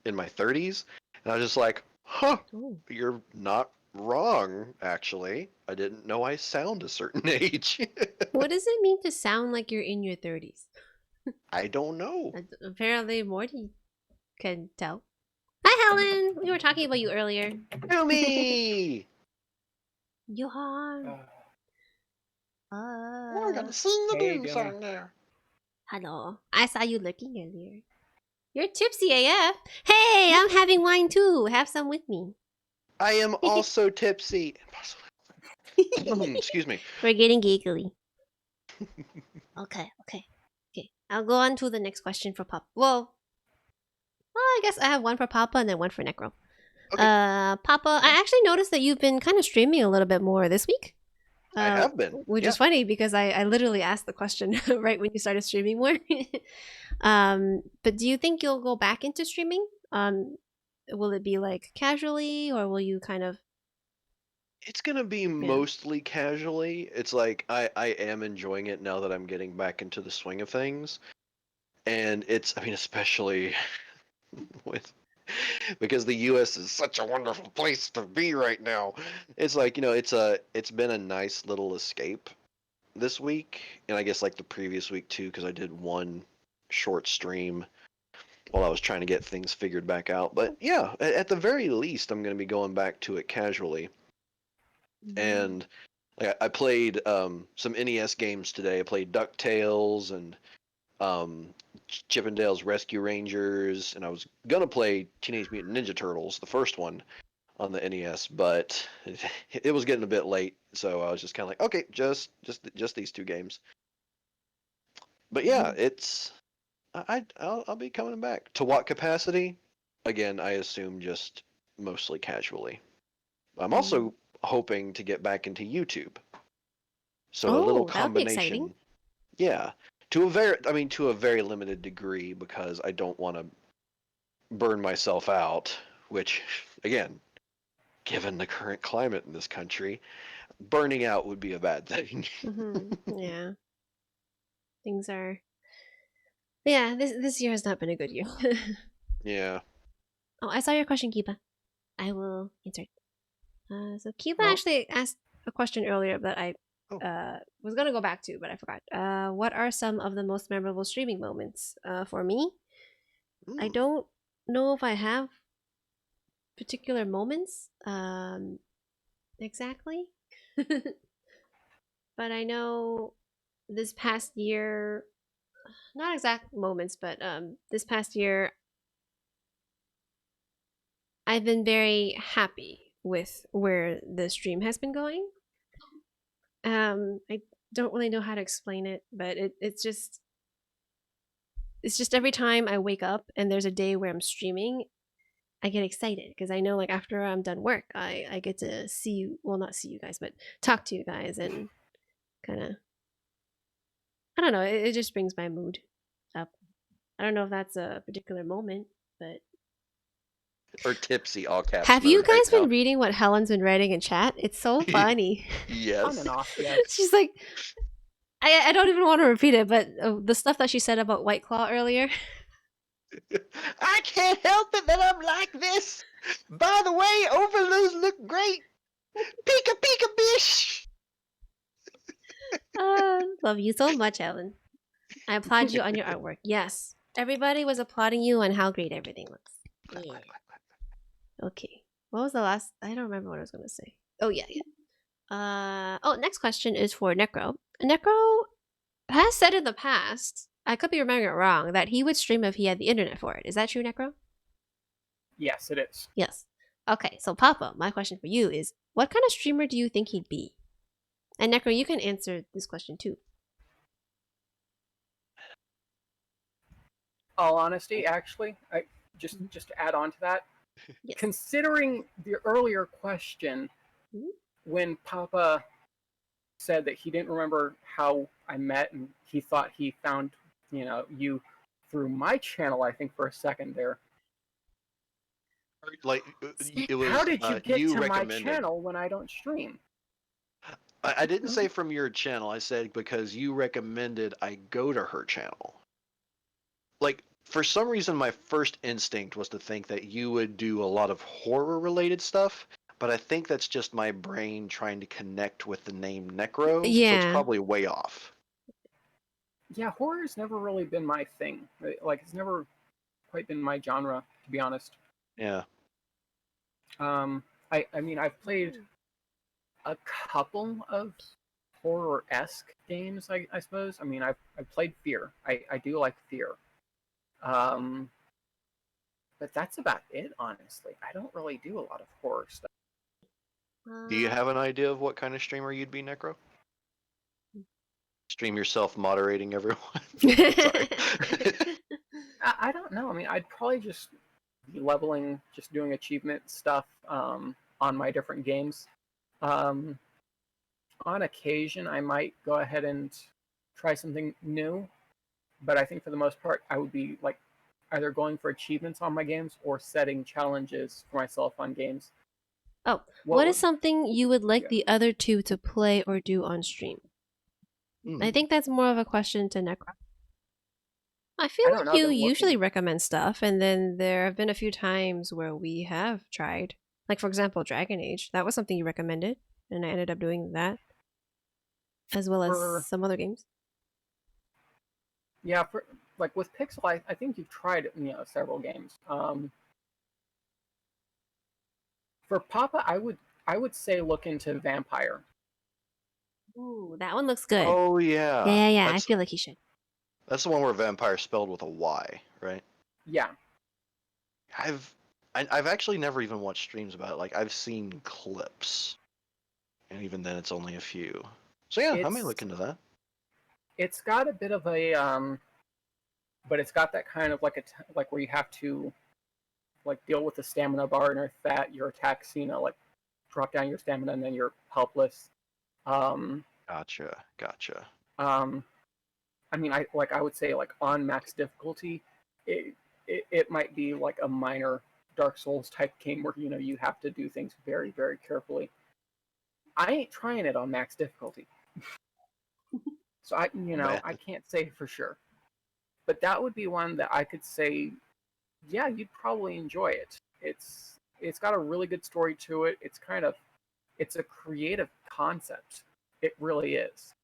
in my 30s, and I was just like, huh, Ooh. you're not wrong, actually. I didn't know I sound a certain age. What does it mean to sound like you're in your 30s? I don't know. Apparently, Morty can tell. Hi, Helen. We were talking about you earlier. Doomie! Johan. Oh, I got to sing the Hey, Doom Doomie. song there. Hello. I saw you looking earlier. You're tipsy AF. Hey, I'm having wine too. Have some with me. I am also tipsy. Excuse me. We're getting giggly. Okay. I'll go on to the next question for Papa. Well, I guess I have one for Papa and then one for Necro. Okay. Papa, I actually noticed that you've been kind of streaming a little bit more this week. I have been. Which Yeah. is funny because I literally asked the question right when you started streaming more. But do you think you'll go back into streaming? Will it be like casually, or will you kind of, It's gonna be yeah? mostly casually. It's like I am enjoying it now that I'm getting back into the swing of things. And it's, I mean, especially with because the US is such a wonderful place to be right now. It's like, it's been a nice little escape this week, and I guess like the previous week too, because I did one short stream while I was trying to get things figured back out. But yeah, at the very least, I'm going to be going back to it casually. Mm. And like, I played some NES games today. I played DuckTales and um, Chippendale's Rescue Rangers, and I was gonna play Teenage Mutant Ninja Turtles, the first one on the NES, but it was getting a bit late, so I was just kind of like, okay, just these two games. But yeah, Mhm. it's I'll be coming back. To what capacity? Again, I assume just mostly casually. I'm Mm. also hoping to get back into YouTube. So a little Oh, that would be exciting. combination. Yeah. To a very limited degree because I don't want to burn myself out, which again, given the current climate in this country, burning out would be a bad thing. Yeah, things are. Yeah, this year has not been a good year. Yeah. Oh, I saw your question, Kiba. I will answer it. So Kiba Well, actually asked a question earlier that I Oh. was gonna go back to, but I forgot. What are some of the most memorable streaming moments? For me, I Mm. don't know if I have particular moments exactly, but I know this past year, not exact moments, but this past year, I've been very happy with where the stream has been going. I don't really know how to explain it, but it's just every time I wake up and there's a day where I'm streaming, I get excited because I know like after I'm done work, I get to see you. Well, not see you guys, but talk to you guys and kind of, I don't know. It just brings my mood up. I don't know if that's a particular moment, but Or tipsy, all caps have you mode right guys been now. reading what Helen's been writing in chat? It's so funny. on and Yes. off, yes. She's like, I don't even want to repeat it, but the stuff that she said about White Claw earlier. I can't help it that I'm like this. By the way, overloads look great. Pika pika bish. Love you so much, Helen. I applaud you on your artwork. Yes, everybody was applauding you on how great everything looks. Yeah. Okay. What was the last? I don't remember what I was gonna say. Oh yeah, yeah. Oh, next question is for Necro. Necro has said in the past, I could be remembering it wrong, that he would stream if he had the internet for it. Is that true, Necro? Yes, it is. Yes. Okay, so Papa, my question for you is, what kind of streamer do you think he'd be? And Necro, you can answer this question too. All honesty, actually, I just to add on to that, Yes. considering the earlier question Mhm. when Papa said that he didn't remember how I met and he thought he found, you through my channel, I think for a second there. Like it How was did you get you to my recommended. channel when I don't stream? I didn't say from your channel. I said because you recommended I go to her channel. Like for some reason, my first instinct was to think that you would do a lot of horror related stuff, but I think that's just my brain trying to connect with the name Necro, so it's Yeah. probably way off. Yeah, horror's never really been my thing. Like it's never quite been my genre, to be honest. Yeah. Um, I mean, I've played a couple of horror-esque games, I suppose. I mean, I've played Fear. I do like Fear. Um, but that's about it, honestly. I don't really do a lot of horror stuff. Do you have an idea of what kind of streamer you'd be, Necro? Stream yourself moderating everyone. Sorry. I don't know. I mean, I'd probably just be leveling, just doing achievement stuff on my different games. Um, on occasion, I might go ahead and try something new, but I think for the most part, I would be like either going for achievements on my games or setting challenges for myself on games. Oh, What what is would something you would like yeah? the other two to play or do on stream? I Hmm. think that's more of a question to Necro. I feel I don't like know. you They're usually looking. recommend stuff, and then there have been a few times where we have tried. Like, for example, Dragon Age. That was something you recommended, and I ended up doing that, as well as For some other games. yeah, for like with Pixel, I think you've tried several games. For Papa, I would say look into Vampire. Ooh, that one looks good. Oh Yeah, yeah, yeah, yeah. I that's feel like you should. that's the one where vampire spelled with a Y, right? Yeah, I've I've actually never even watched streams about it. Like I've seen clips, and even then, it's only a few. So yeah, I may it's look into that. it's got a bit of a but it's got that kind of like like where you have to like deal with the stamina bar and if that your attacks like drop down your stamina and then you're helpless. Um, Gotcha, gotcha. um, I mean, I would say like on max difficulty, it, it might be like a minor Dark Souls type game where you have to do things very very carefully. I ain't trying it on max difficulty, so I you know Man, I can't say for sure. But that would be one that I could say, yeah, you'd probably enjoy it. It's got a really good story to it. It's a creative concept. It really is.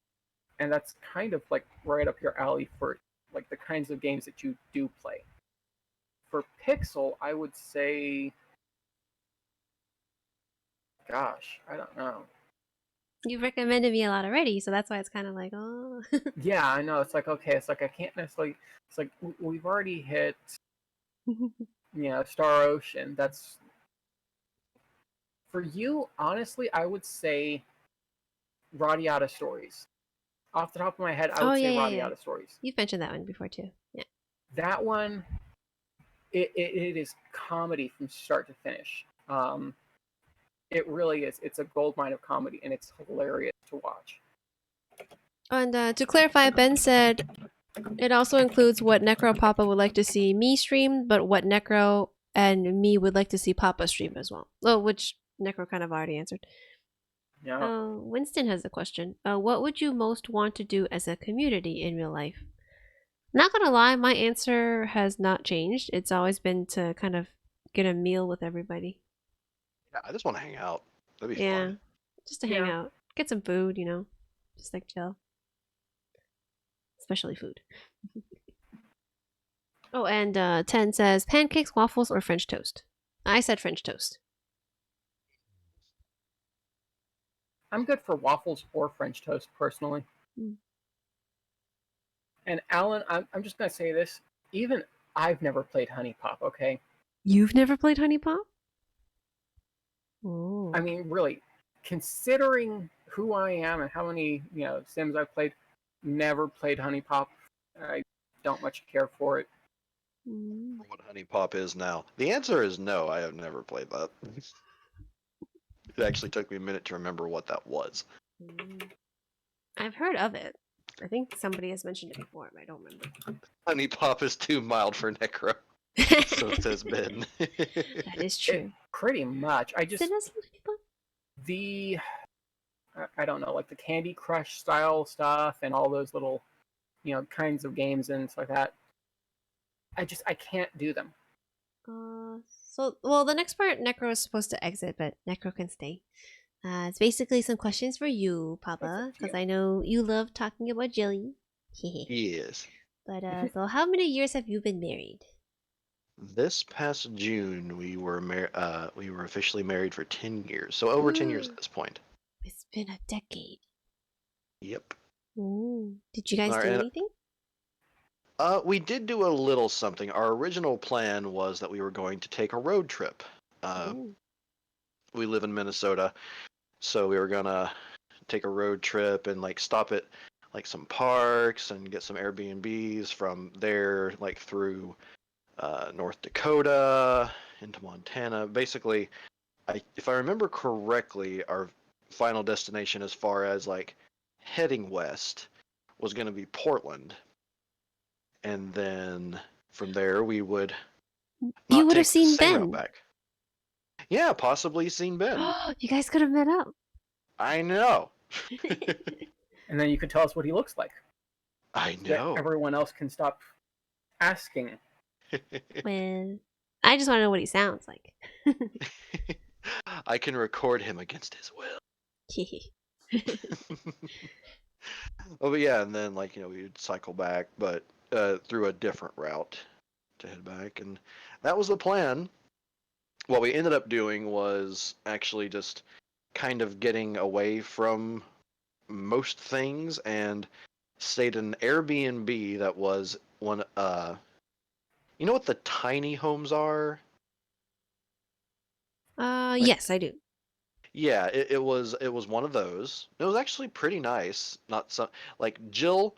And that's kind of like right up your alley for like the kinds of games that you do play. For Pixel, I would say, gosh, I don't know. You've recommended me a lot already, so that's why it's kind of like, oh. Yeah, I know. It's like okay, it's like I can't necessarily. It's like we've already hit, Star Ocean. That's for you. Honestly, I would say Radiata Stories. Off the top of my head, I Oh, would say yeah, yeah, yeah. Radiata Stories. You've mentioned that one before, too. Yeah. That one, it is comedy from start to finish. It really is. It's a gold mine of comedy, and it's hilarious to watch. And to clarify, Ben said it also includes what Necro Papa would like to see me stream, but what Necro and me would like to see Papa stream as well. Oh, which Necro kind of already answered. Yeah, Winston has a question. What would you most want to do as a community in real life? Not gonna lie, my answer has not changed. It's always been to kind of get a meal with everybody. yeah, I just want to hang out. That'd be Yeah, fun. just to hang yeah. out, get some food, just like chill, especially food. Oh, and 10 says pancakes, waffles, or French toast. I said French toast. I'm good for waffles or French toast personally. Mm. And Alan, I'm just gonna say this. Even I've never played Honey Pop. Okay, You've never played Honey Pop? I Oh. mean, really, considering who I am and how many Sims I've played, never played Honey Pop. I don't much care for it. Mm. What Honey Pop is now? The answer is no. I have never played that. It actually took me a minute to remember what that was. Mm. I've heard of it. I think somebody has mentioned it before, but I don't remember. Honey Pop is too mild for Necro. So says Ben. That is It true. pretty much. I Is it just as Honey Pop? the I don't know, like the Candy Crush style stuff and all those little kinds of games and stuff like that. I can't do them. Well, the next part, Necro is supposed to exit, but Necro can stay. It's basically some questions for you, That's up Papa, to because you. I know you love talking about jelly. Yes. But, so how many years have you been married? This past June, we were officially married for 10 years. So over 10 years at this point. It's been a decade. Yep. Ooh. Did you guys All do right. anything? We did do a little something. Our original plan was that we were going to take a road trip. Uh, Ooh. we live in Minnesota, so we were gonna take a road trip and like stop at like some parks and get some Airbnbs from there, like through North Dakota into Montana. Basically, if I remember correctly, final destination as far as like heading west was going to be Portland, and then from there we would You not would have take the seen same route Ben. back. Yeah, possibly seen Ben. You guys could have met up. I know. And then you could tell us what he looks like, I so that know. everyone else can stop asking. Well, I just want to know what he sounds like. I can record him against his will. Oh, but yeah, and then like we would cycle back, but through a different route to head back, and that was the plan. What we ended up doing was actually just kind of getting away from most things and stayed in an Airbnb that was one. You know what the tiny homes are? Like, Yes, I do. yeah, it was one of those. It was actually pretty nice. Not so like Jill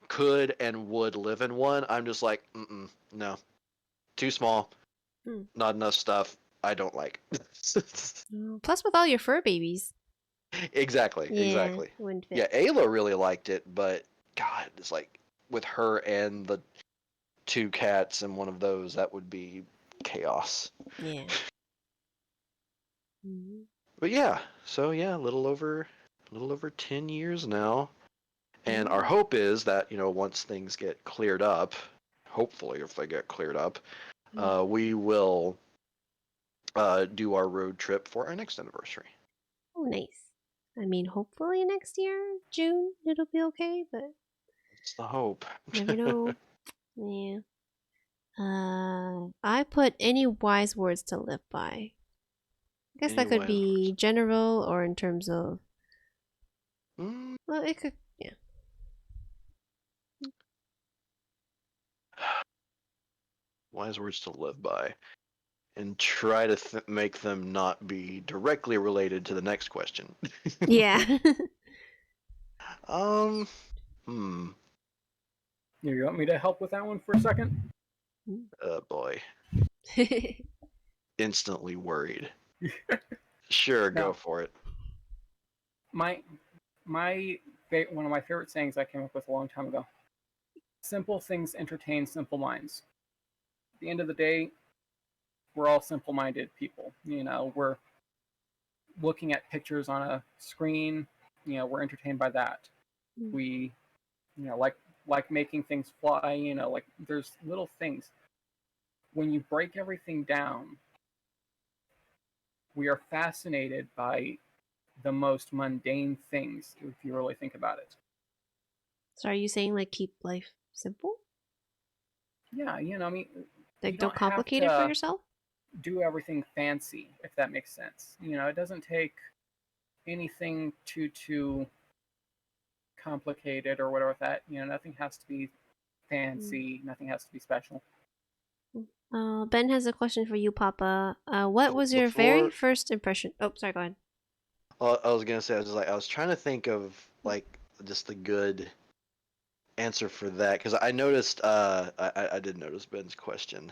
could and would live in one. I'm just like, no, too small, Hmm. not enough stuff. I don't like. Plus, with all your fur babies. Exactly, Yeah, exactly. wouldn't fit. Yeah, Ayla really liked it, but God, it's like with her and the two cats and one of those, that would be chaos. Yeah. Mhm. But yeah, so yeah, a little over 10 years now. And our Mm. hope is that, once things get cleared up, hopefully if they get cleared up, Mm. we will do our road trip for our next anniversary. Oh, nice. I mean, hopefully next year, June, it'll be okay, but It's the hope. never know. Yeah. I put any wise words to live by. I guess Any that could wise words? be general or in terms of, Mm, well, it could, yeah. wise words to live by. And try to make them not be directly related to the next question. Yeah. um, hmm. You want me to help with that one for a second? Boy. Instantly worried. Sure, go Now, for it. my one of my favorite sayings I came up with a long time ago: "Simple things entertain simple minds." At the end of the day, we're all simple-minded people. We're looking at pictures on a screen. We're entertained by that. We, like making things fly. Like there's little things. When you break everything down, we are fascinated by the most mundane things if you really think about it. So are you saying like keep life simple? Yeah, I mean, you Like don't don't have complicate it for to yourself? do everything fancy, if that makes sense. It doesn't take anything too complicated or whatever. That nothing has to be Mm. fancy, nothing has to be special. Ben has a question for you, Papa. What Oh, was your very before first impression? Oh, sorry, go ahead. I was gonna say, I was trying to think of like just the good answer for that because I noticed, I did notice Ben's question,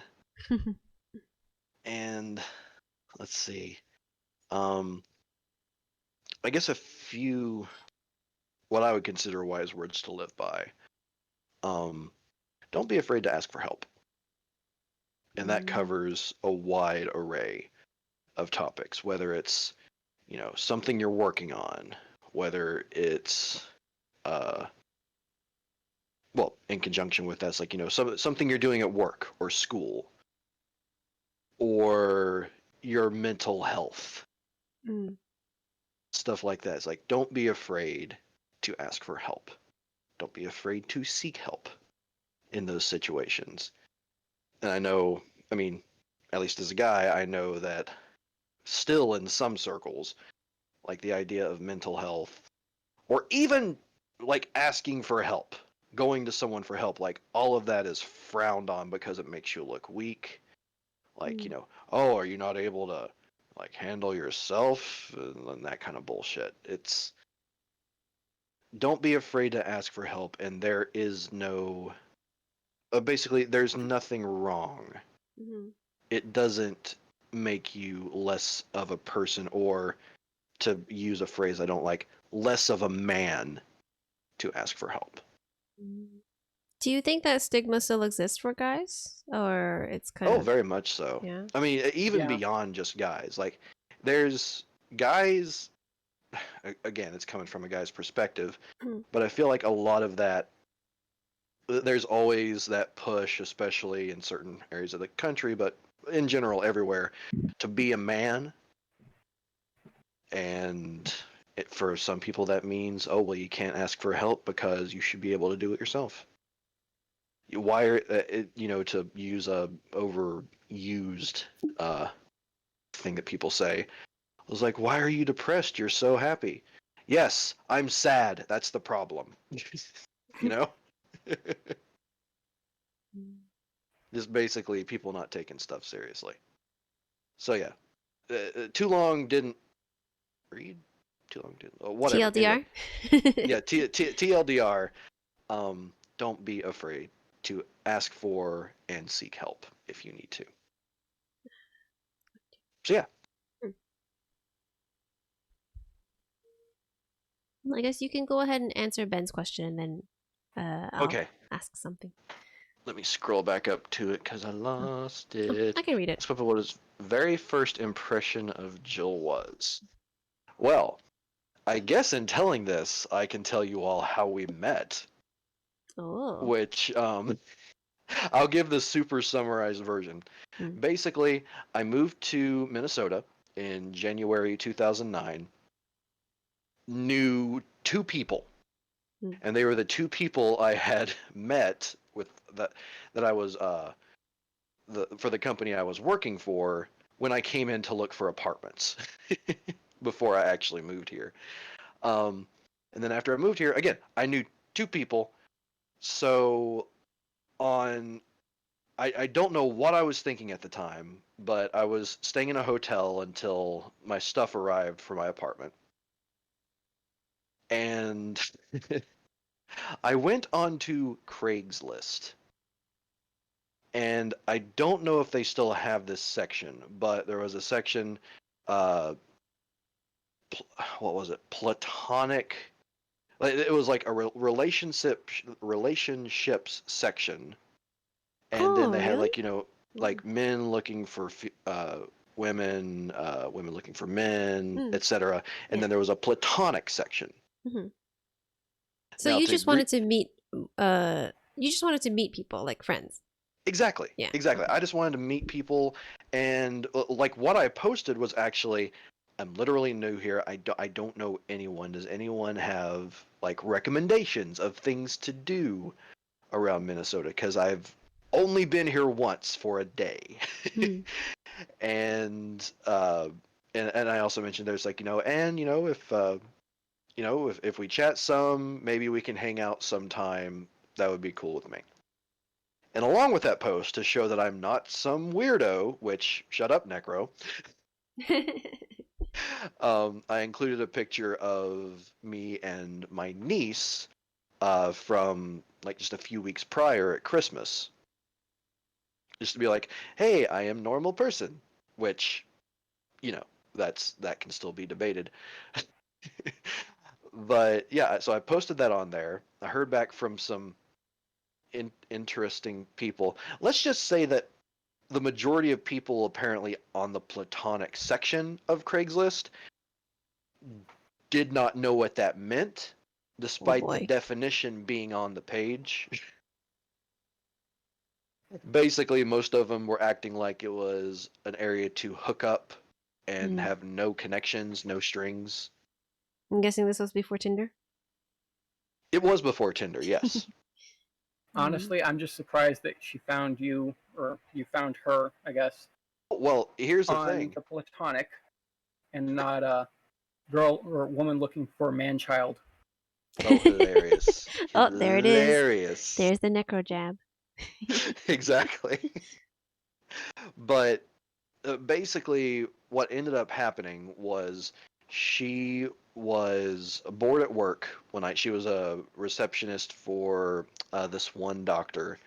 and let's see, um, I guess a few what I would consider wise words to live by. Um, don't be afraid to ask for help, and that Mm. covers a wide array of topics, whether it's something you're working on, whether it's uh well, in conjunction with that's like something you're doing at work or school or your mental health, Mm. stuff like that. It's like don't be afraid to ask for help. Don't be afraid to seek help in those situations. And I know, I mean, at least as a guy, I know that still in some circles, like the idea of mental health or even like asking for help, going to someone for help, like all of that is frowned on because it makes you look weak. Like, Mm. oh, are you not able to like handle yourself and that kind of bullshit. It's don't be afraid to ask for help, and there is no basically there's nothing wrong. Mm. It doesn't make you less of a person or to use a phrase I don't like, less of a man to ask for help. Do you think that stigma still exists for guys, or it's kind Oh, of very much so. yeah? I mean, even Yeah. beyond just guys. Like, there's guys, again, it's coming from a guy's perspective, Hmm. but I feel like a lot of that, there's always that push, especially in certain areas of the country, but in general, everywhere, to be a man. And for some people, that means, oh, well, you can't ask for help because you should be able to do it yourself. Why are, to use a overused thing that people say, I was like, why are you depressed? You're so happy. Yes, I'm sad. That's the problem. you know? Just basically people not taking stuff seriously. So yeah, too long didn't read. Too long didn't. Oh, whatever. Anyway, TLDR. yeah. TLDR. Don't be afraid to ask for and seek help if you need to. So yeah. I guess you can go ahead and answer Ben's question, and then I'll Okay. ask something. Let me scroll back up to it because I Oh, lost oh, it. I can read it. Let's go for what his very first impression of Jill was. Well, I guess in telling this, I can tell you all how we met, Oh. which I'll give the super summarized version. Hmm. Basically, I moved to Minnesota in January 2009, knew two people, Hmm. and they were the two people I had met with that I was for the company I was working for when I came in to look for apartments before I actually moved here. Um, and then after I moved here, again, I knew two people. So on, I don't know what I was thinking at the time, but I was staying in a hotel until my stuff arrived for my apartment. And I went onto Craigslist. And I don't know if they still have this section, but there was a section, uh, what was it? Platonic. It was like a relationships section, and then Oh, they had really? like like men looking for women, women looking for men, Hmm. etc. And Yeah. then there was a platonic section. Hmm. So Now you to just wanted to meet, you just wanted to meet people like friends. exactly, Yeah. exactly. Okay. I just wanted to meet people, and like what I posted was actually, I'm literally new here. I don't know anyone. Does anyone have like recommendations of things to do around Minnesota? Because I've only been here once for a day, Hmm. and and I also mentioned there's like and if if we chat some, maybe we can hang out sometime. That would be cool with me. And along with that post, to show that I'm not some weirdo, which, shut up, Necro, I included a picture of me and my niece from like just a few weeks prior at Christmas. Just to be like, hey, I am normal person, which, you know, that can still be debated. But yeah, so I posted that on there. I heard back from some interesting people. Let's just say that the majority of people apparently on the platonic section of Craigslist did not know what that meant, Oh despite the boy. definition being on the page. Basically, most of them were acting like it was an area to hook up and Hmm. have no connections, no strings. I'm guessing this was before Tinder. It was before Tinder, yes. Hmm. Honestly, I'm just surprised that she found you, or you found her, I guess, Well, here's the on thing. the platonic and not a girl or woman looking for a man child. Oh, hilarious. Oh, there it is. Hilarious. There's the necro jab. Exactly. But basically, what ended up happening was she was bored at work one night. She was a receptionist for this one doctor,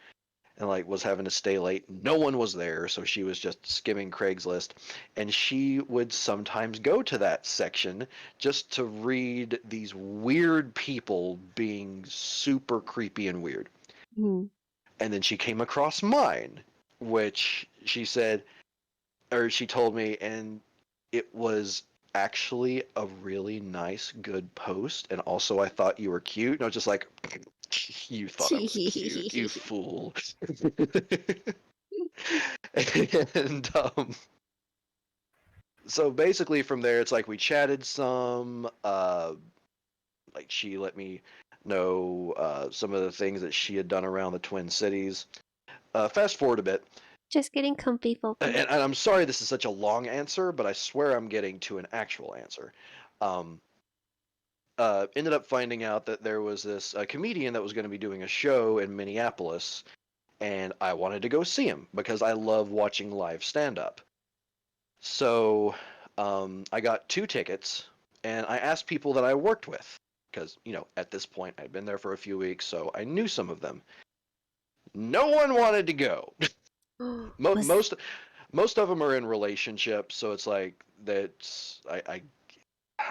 and like was having to stay late. No one was there, so she was just skimming Craigslist, and she would sometimes go to that section just to read these weird people being super creepy and weird. Mm. And then she came across mine, which she said, or she told me, and it was actually a really nice, good post. And also, I thought you were cute. And I was just like, you thought I was cute, you fool. and so basically, from there, it's like we chatted some. Like she let me know some of the things that she had done around the Twin Cities. Fast forward a bit. Just getting comfy, folks. And I'm sorry this is such a long answer, but I swear I'm getting to an actual answer. Um, Ended up finding out that there was this comedian that was going to be doing a show in Minneapolis, and I wanted to go see him because I love watching live stand up. So I got 2 tickets, and I asked people that I worked with because, at this point I'd been there for a few weeks, so I knew some of them. No one wanted to go. Was Most of them are in relationships, so it's like that's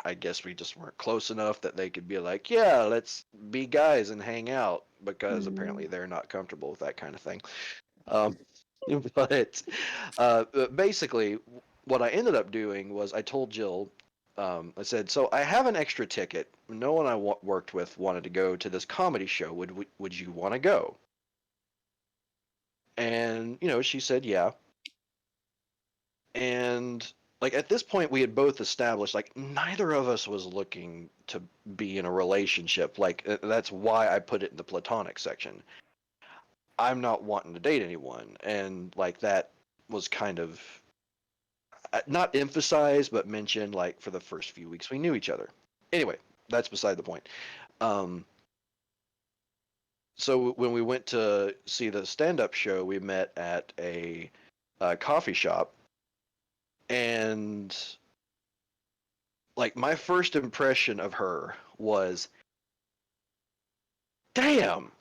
I guess we just weren't close enough that they could be like, yeah, let's be guys and hang out because apparently they're not comfortable with that kind of thing. Um, but basically, what I ended up doing was I told Jill, I said, so I have an extra ticket. No one I worked with wanted to go to this comedy show. Would you want to go? And she said, yeah. And like at this point we had both established like neither of us was looking to be in a relationship. Like that's why I put it in the platonic section. I'm not wanting to date anyone, and like that was kind of not emphasized but mentioned like for the first few weeks we knew each other. Anyway, that's beside the point. um so when we went to see the stand-up show, we met at a coffee shop, and like my first impression of her was, damn,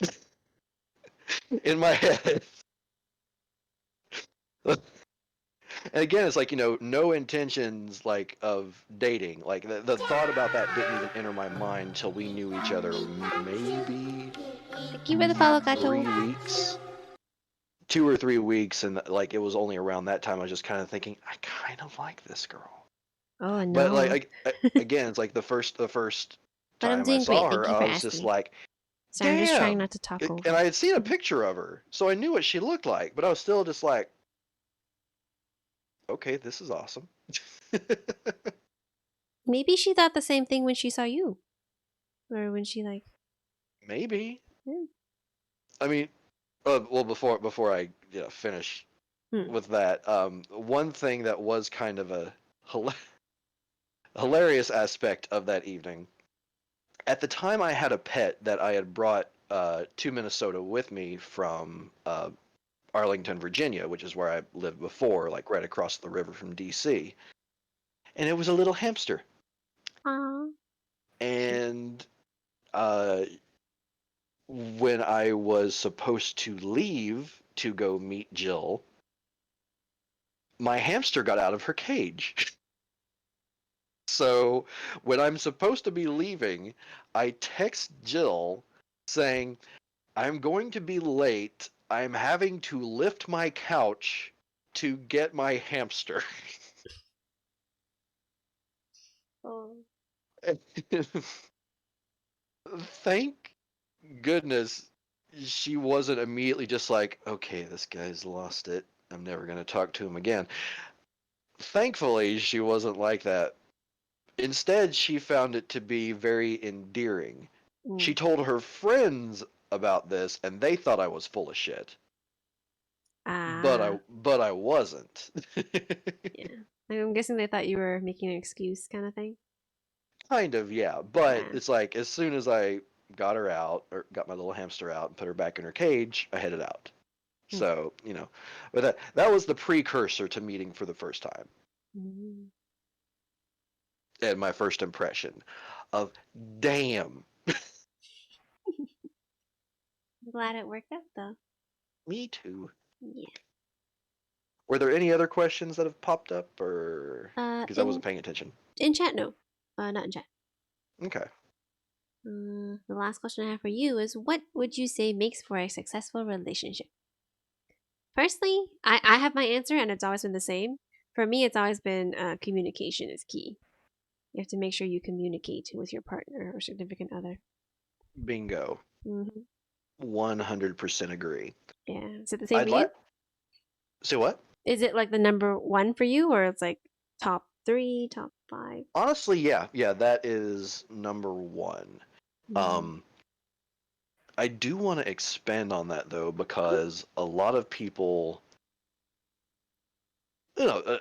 in my head. And again, it's like, no intentions like of dating. Like the thought about that didn't even enter my mind till we knew each other maybe thank you for the follow, Gato. 3 weeks, 2 or 3 weeks, and like it was only around that time I was just kind of thinking, I kind of like this girl. Oh But no. like again, it's like the first But I'm time I doing saw great. Thank her, you I for was just asking. like, Sorry, I'm just trying damn. not to talk And over. I had seen a picture of her, so I knew what she looked like, but I was still just like, okay, this is awesome. Maybe she thought the same thing when she saw you. Or when she like Maybe. hmm. I mean, well, before I finish Hmm. with that, one thing that was kind of a hilarious aspect of that evening. At the time, I had a pet that I had brought to Minnesota with me from Arlington, Virginia, which is where I lived before, like right across the river from DC. And it was a little hamster. Aw. And uh, when I was supposed to leave to go meet Jill, my hamster got out of her cage. So when I'm supposed to be leaving, I text Jill saying, I'm going to be late. I'm having to lift my couch to get my hamster. Oh. Thank goodness she wasn't immediately just like, okay, this guy's lost it. I'm never going to talk to him again. Thankfully, she wasn't like that. Instead, she found it to be very endearing. She Mm. told her friends about this, and they thought I was full of shit. But Ah. I wasn't. Yeah. I'm guessing they thought you were making an excuse kind of thing. Kind of, yeah. But Ah. it's like as soon as I got her out, or got my little hamster out and put her back in her cage, I headed out. Hmm. So, but that was the precursor to meeting for the first time. Mm. And my first impression of, damn. I'm glad it worked out though. Me too. Yeah. Were there any other questions that have popped up, or because I In wasn't paying attention? chat, no. Not in chat. Okay. The last question I have for you is, what would you say makes for a successful relationship? Personally, I have my answer, and it's always been the same. For me, it's always been communication is key. You have to make sure you communicate with your partner or significant other. Bingo. Hmm. 100% agree. Yeah. Is it the same for I'd you? like. Say what? Is it like the number one for you, or it's like top three, top five? Honestly, yeah, yeah, that is number one. Mm. Um, I do want to expand on that though, Mhm. because a lot of people,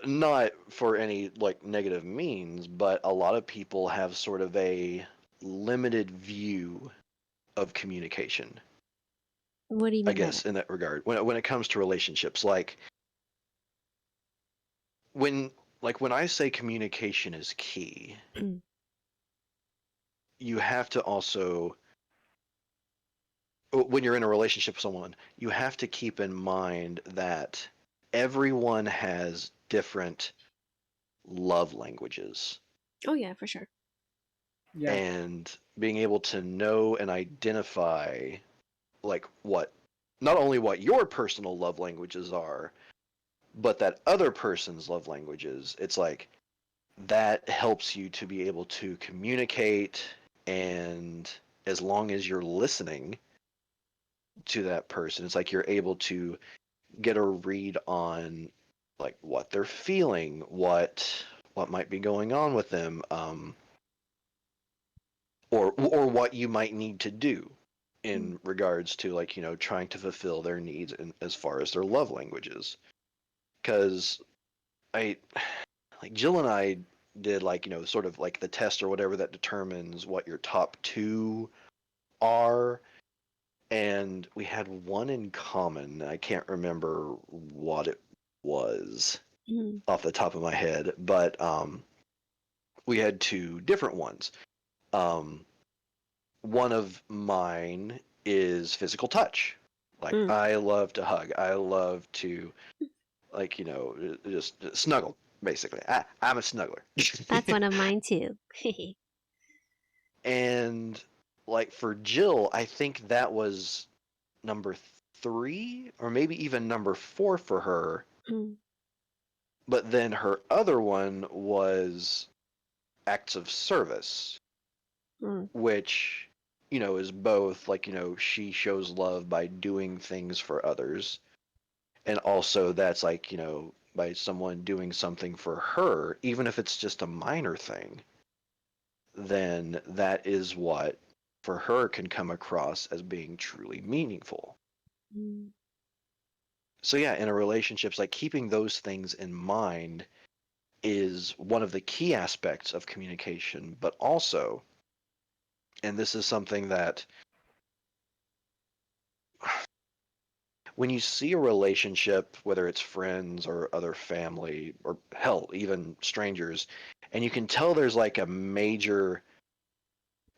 not for any like negative means, but a lot of people have sort of a limited view of communication, What do you I mean by guess, that? in that regard. When it comes to relationships, when when I say communication is key, you have to also, when you're in a relationship with someone, you have to keep in mind that everyone has different love languages. Oh yeah, for sure. Yeah. And being able to know and identify, what, not only what your personal love languages are, but that other person's love languages, it's like that helps you to be able to communicate. And as long as you're listening to that person, it's like you're able to get a read on like what they're feeling, what might be going on with them, or what you might need to do Mm. in regards to trying to fulfill their needs in, as far as their love languages. Because I like Jill and I did sort of like the test or whatever that determines what your top two are, and we had one in common. I can't remember what it was Mm. off the top of my head, but we had two different ones. Um, one of mine is physical touch. Like Mm. I love to hug. I love to just snuggle. Basically, I'm a snuggler. That's one of mine too. And like for Jill, I think that was number three or maybe even number four for her. Mm. But then her other one was acts of service, Mm. which is both she shows love by doing things for others, and also that's by someone doing something for her, even if it's just a minor thing, then that is what for her can come across as being truly meaningful. Mm. So yeah, in a relationships, like keeping those things in mind is one of the key aspects of communication, but also, and this is something that when you see a relationship, whether it's friends or other family or hell, even strangers, and you can tell there's like a major,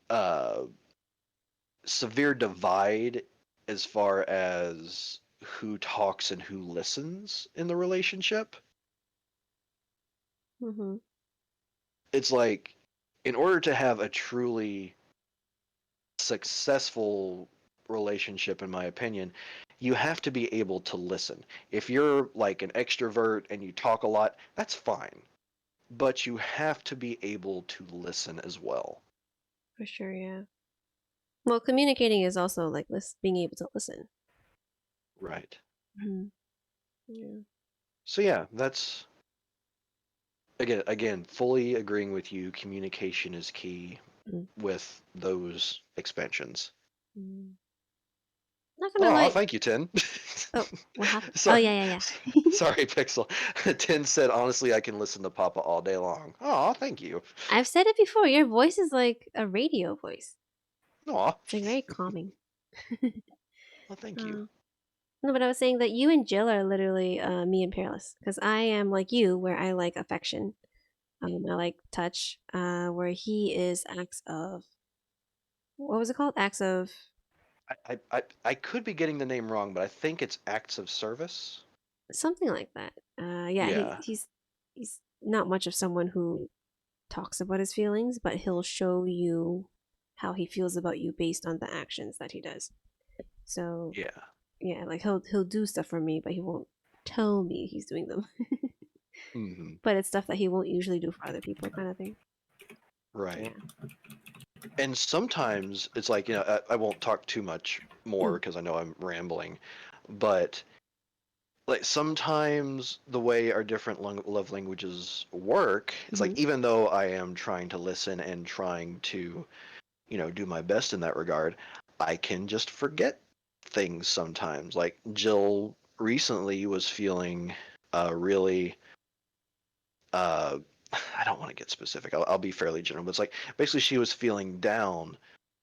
uh, severe divide as far as who talks and who listens in the relationship, Mm-hmm. it's like in order to have a truly successful relationship, in my opinion, you have to be able to listen. If you're like an extrovert and you talk a lot, that's fine. But you have to be able to listen as well. For sure, yeah. Well, communicating is also like being able to listen. Right. Mm-hmm. Yeah. So yeah, that's again, fully agreeing with you. Communication is key Mm. with those expansions. Mm. Not gonna Oh, lie. thank you, Tin. Oh, what happened? Oh, sorry, yeah, yeah, yeah. sorry, Pixel. Tin said, honestly, I can listen to Papa all day long. Oh, thank you. I've said it before. Your voice is like a radio voice. Aw, It's like very calming. well, thank you. uh, no, but I was saying that you and Jill are literally me and Peerless, because I am like you, where I like affection. I like touch. Where he is acts of, what was it called? Acts of. I could be getting the name wrong, but I think it's acts of service. Something like that. Yeah, Yeah, he's not much of someone who talks about his feelings, but he'll show you how he feels about you based on the actions that he does. So yeah. yeah, like he'll do stuff for me, but he won't tell me he's doing them. Hmm. But it's stuff that he won't usually do for other people, kind of thing. Right. Yeah. And sometimes it's like, I won't talk too much more Mm. because I know I'm rambling, but like sometimes the way our different love languages work, it's like Mm-hmm. even though I am trying to listen and trying to, do my best in that regard, I can just forget things sometimes. Like Jill recently was feeling really uh I don't want to get specific. I'll be fairly general, but it's like basically she was feeling down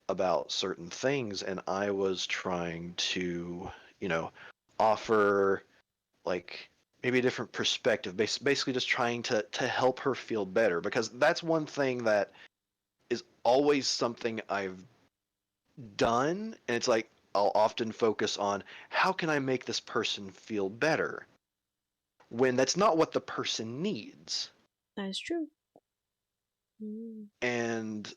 about certain things, and I was trying to, you know, offer like maybe a different perspective, basically just trying to help her feel better, because that's one thing that is always something I've done, and it's like I'll often focus on how can I make this person feel better when that's not what the person needs. That is true. Mm. And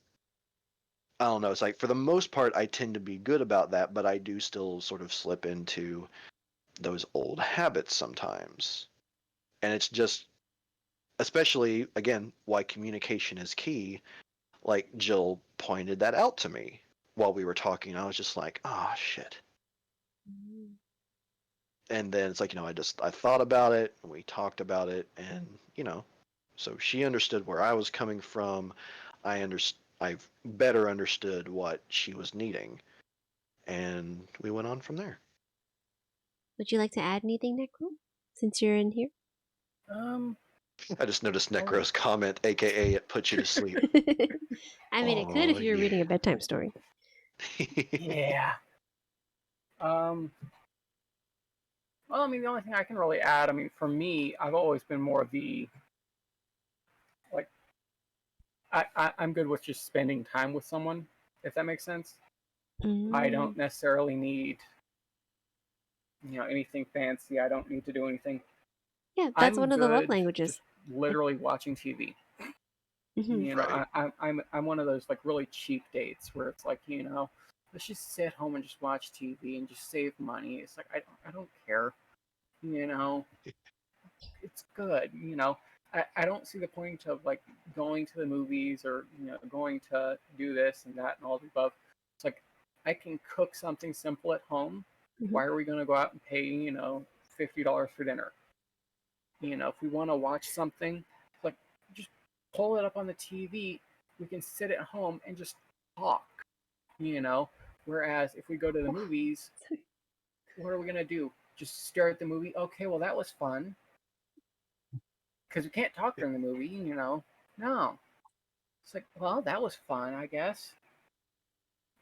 I don't know, it's like for the most part I tend to be good about that, but I do still sort of slip into those old habits sometimes. And it's just, especially again, why communication is key. Like Jill pointed that out to me while we were talking. I was just like, oh shit. Mm. And then it's like, I thought about it and we talked about it, and so she understood where I was coming from. I've better understood what she was needing, and we went on from there. Would you like to add anything, Necro, since you're in here? Um, I just noticed well, Necro's comment, aka it puts you to sleep. I mean, it could Oh if you were reading yeah. a bedtime story. yeah. Um, well, I mean, the only thing I can really add, I mean, for me, I've always been more of the like I'm good with just spending time with someone, if that makes sense. I Mm. don't necessarily need anything fancy. I don't need to do anything. Yeah, that's I'm one of the love good languages. just literally watching TV. Mm-hmm. Right. I'm one of those like really cheap dates where it's like let's just sit home and just watch TV and just save money. It's like I don't care. You know, it's good. I don't see the point of like going to the movies or going to do this and that and all the above. It's like I can cook something simple at home. Mm-hmm. Why are we going to go out and pay $50 for dinner? If we want to watch something, like just pull it up on the TV. We can sit at home and just talk. You know, Whereas if we go to the Oh, movies, sorry. what are we gonna do? Just stare at the movie? Okay, well that was fun because we can't talk during the movie. No. It's like, well, that was fun, I guess.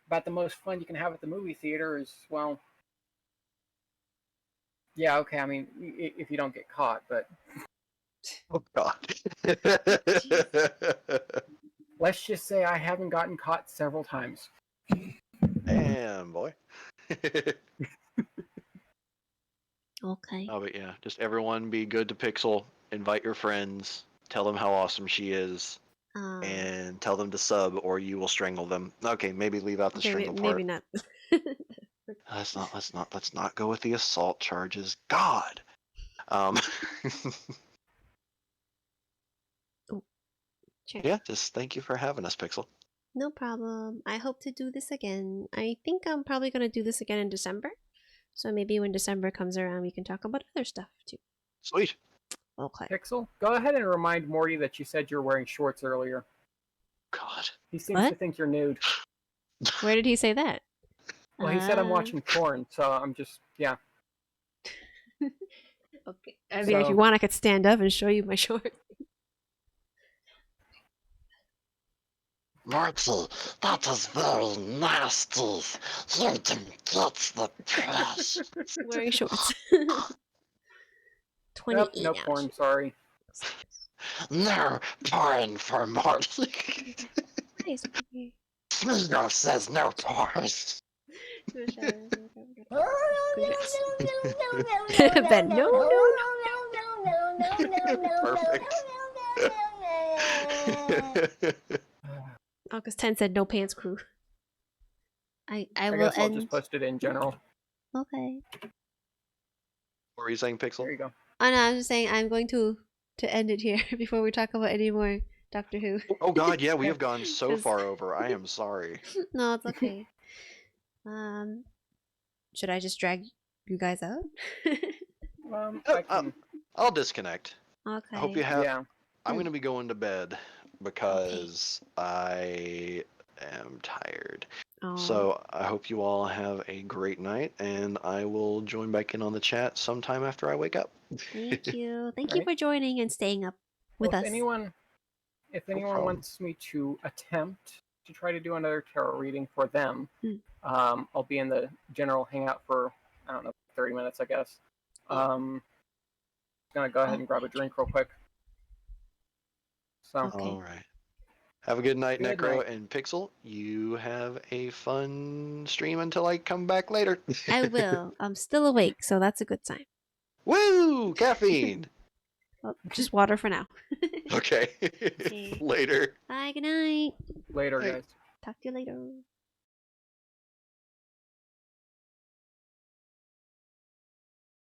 About the most fun you can have at the movie theater is, well, yeah, okay. I mean, if you don't get caught, but Oh God. Jeez. let's just say I haven't gotten caught several times. Damn, boy. Okay. Oh, but yeah, just everyone be good to Pixel. Invite your friends. Tell them how awesome she is, Uh, and tell them to sub, or you will strangle them. Okay, maybe leave out the okay, strangle maybe part. not. Let's not go with the assault charges. God. Um, Oh, sure. yeah, just thank you for having us, Pixel. No problem. I hope to do this again. I think I'm probably going to do this again in December. So maybe when December comes around, we can talk about other stuff too. Sweet. Okay. Pixel, go ahead and remind Morty that you said you're wearing shorts earlier. God. He seems What? to think you're nude. Where did he say that? Well, he said I'm Uh, watching porn, so I'm just yeah. okay. I mean, if you So want, I could stand up and show you my shorts. Marty, that is very nasty. You didn't get the press. Wearing shorts. nope, 28 no ounce porn. Sorry. No porn for Marty. Nice. Okay. Smeagol says no porn. Ben, no, no, Perfect. August 10 said no pants crew. I I will guess I'll just end. post it in general. Okay. What were you saying, There Pixel? you go. Oh no, I'm just saying I'm going to end it here before we talk about any more Doctor Who. Oh God, yeah, we have gone so 'Cause- far over. I am sorry. No, it's okay. Should I just drag you guys out? I can. I'll disconnect. I hope you Okay. have. Yeah. I'm gonna be going to bed Okay. because I am tired. Oh. So I hope you all have a great night, and I will join back in on the chat sometime after I wake up. Thank you. Thank you Right. for joining and staying up with Well, us. if No anyone problem. wants me to attempt to try to do another tarot reading for them, I'll be in the general hangout for, I don't know, 30 minutes, I guess. Gonna go ahead and grab a drink real quick. So, Okay. All right. Have a good night, Good Necro night. and Pixel. You have a fun stream until I come back later. I will. I'm still awake, so that's a good sign. Woo! Caffeine! Well, just water for now. Okay. Okay. Later. Bye, good night. later, Hey. guys. Talk to you later.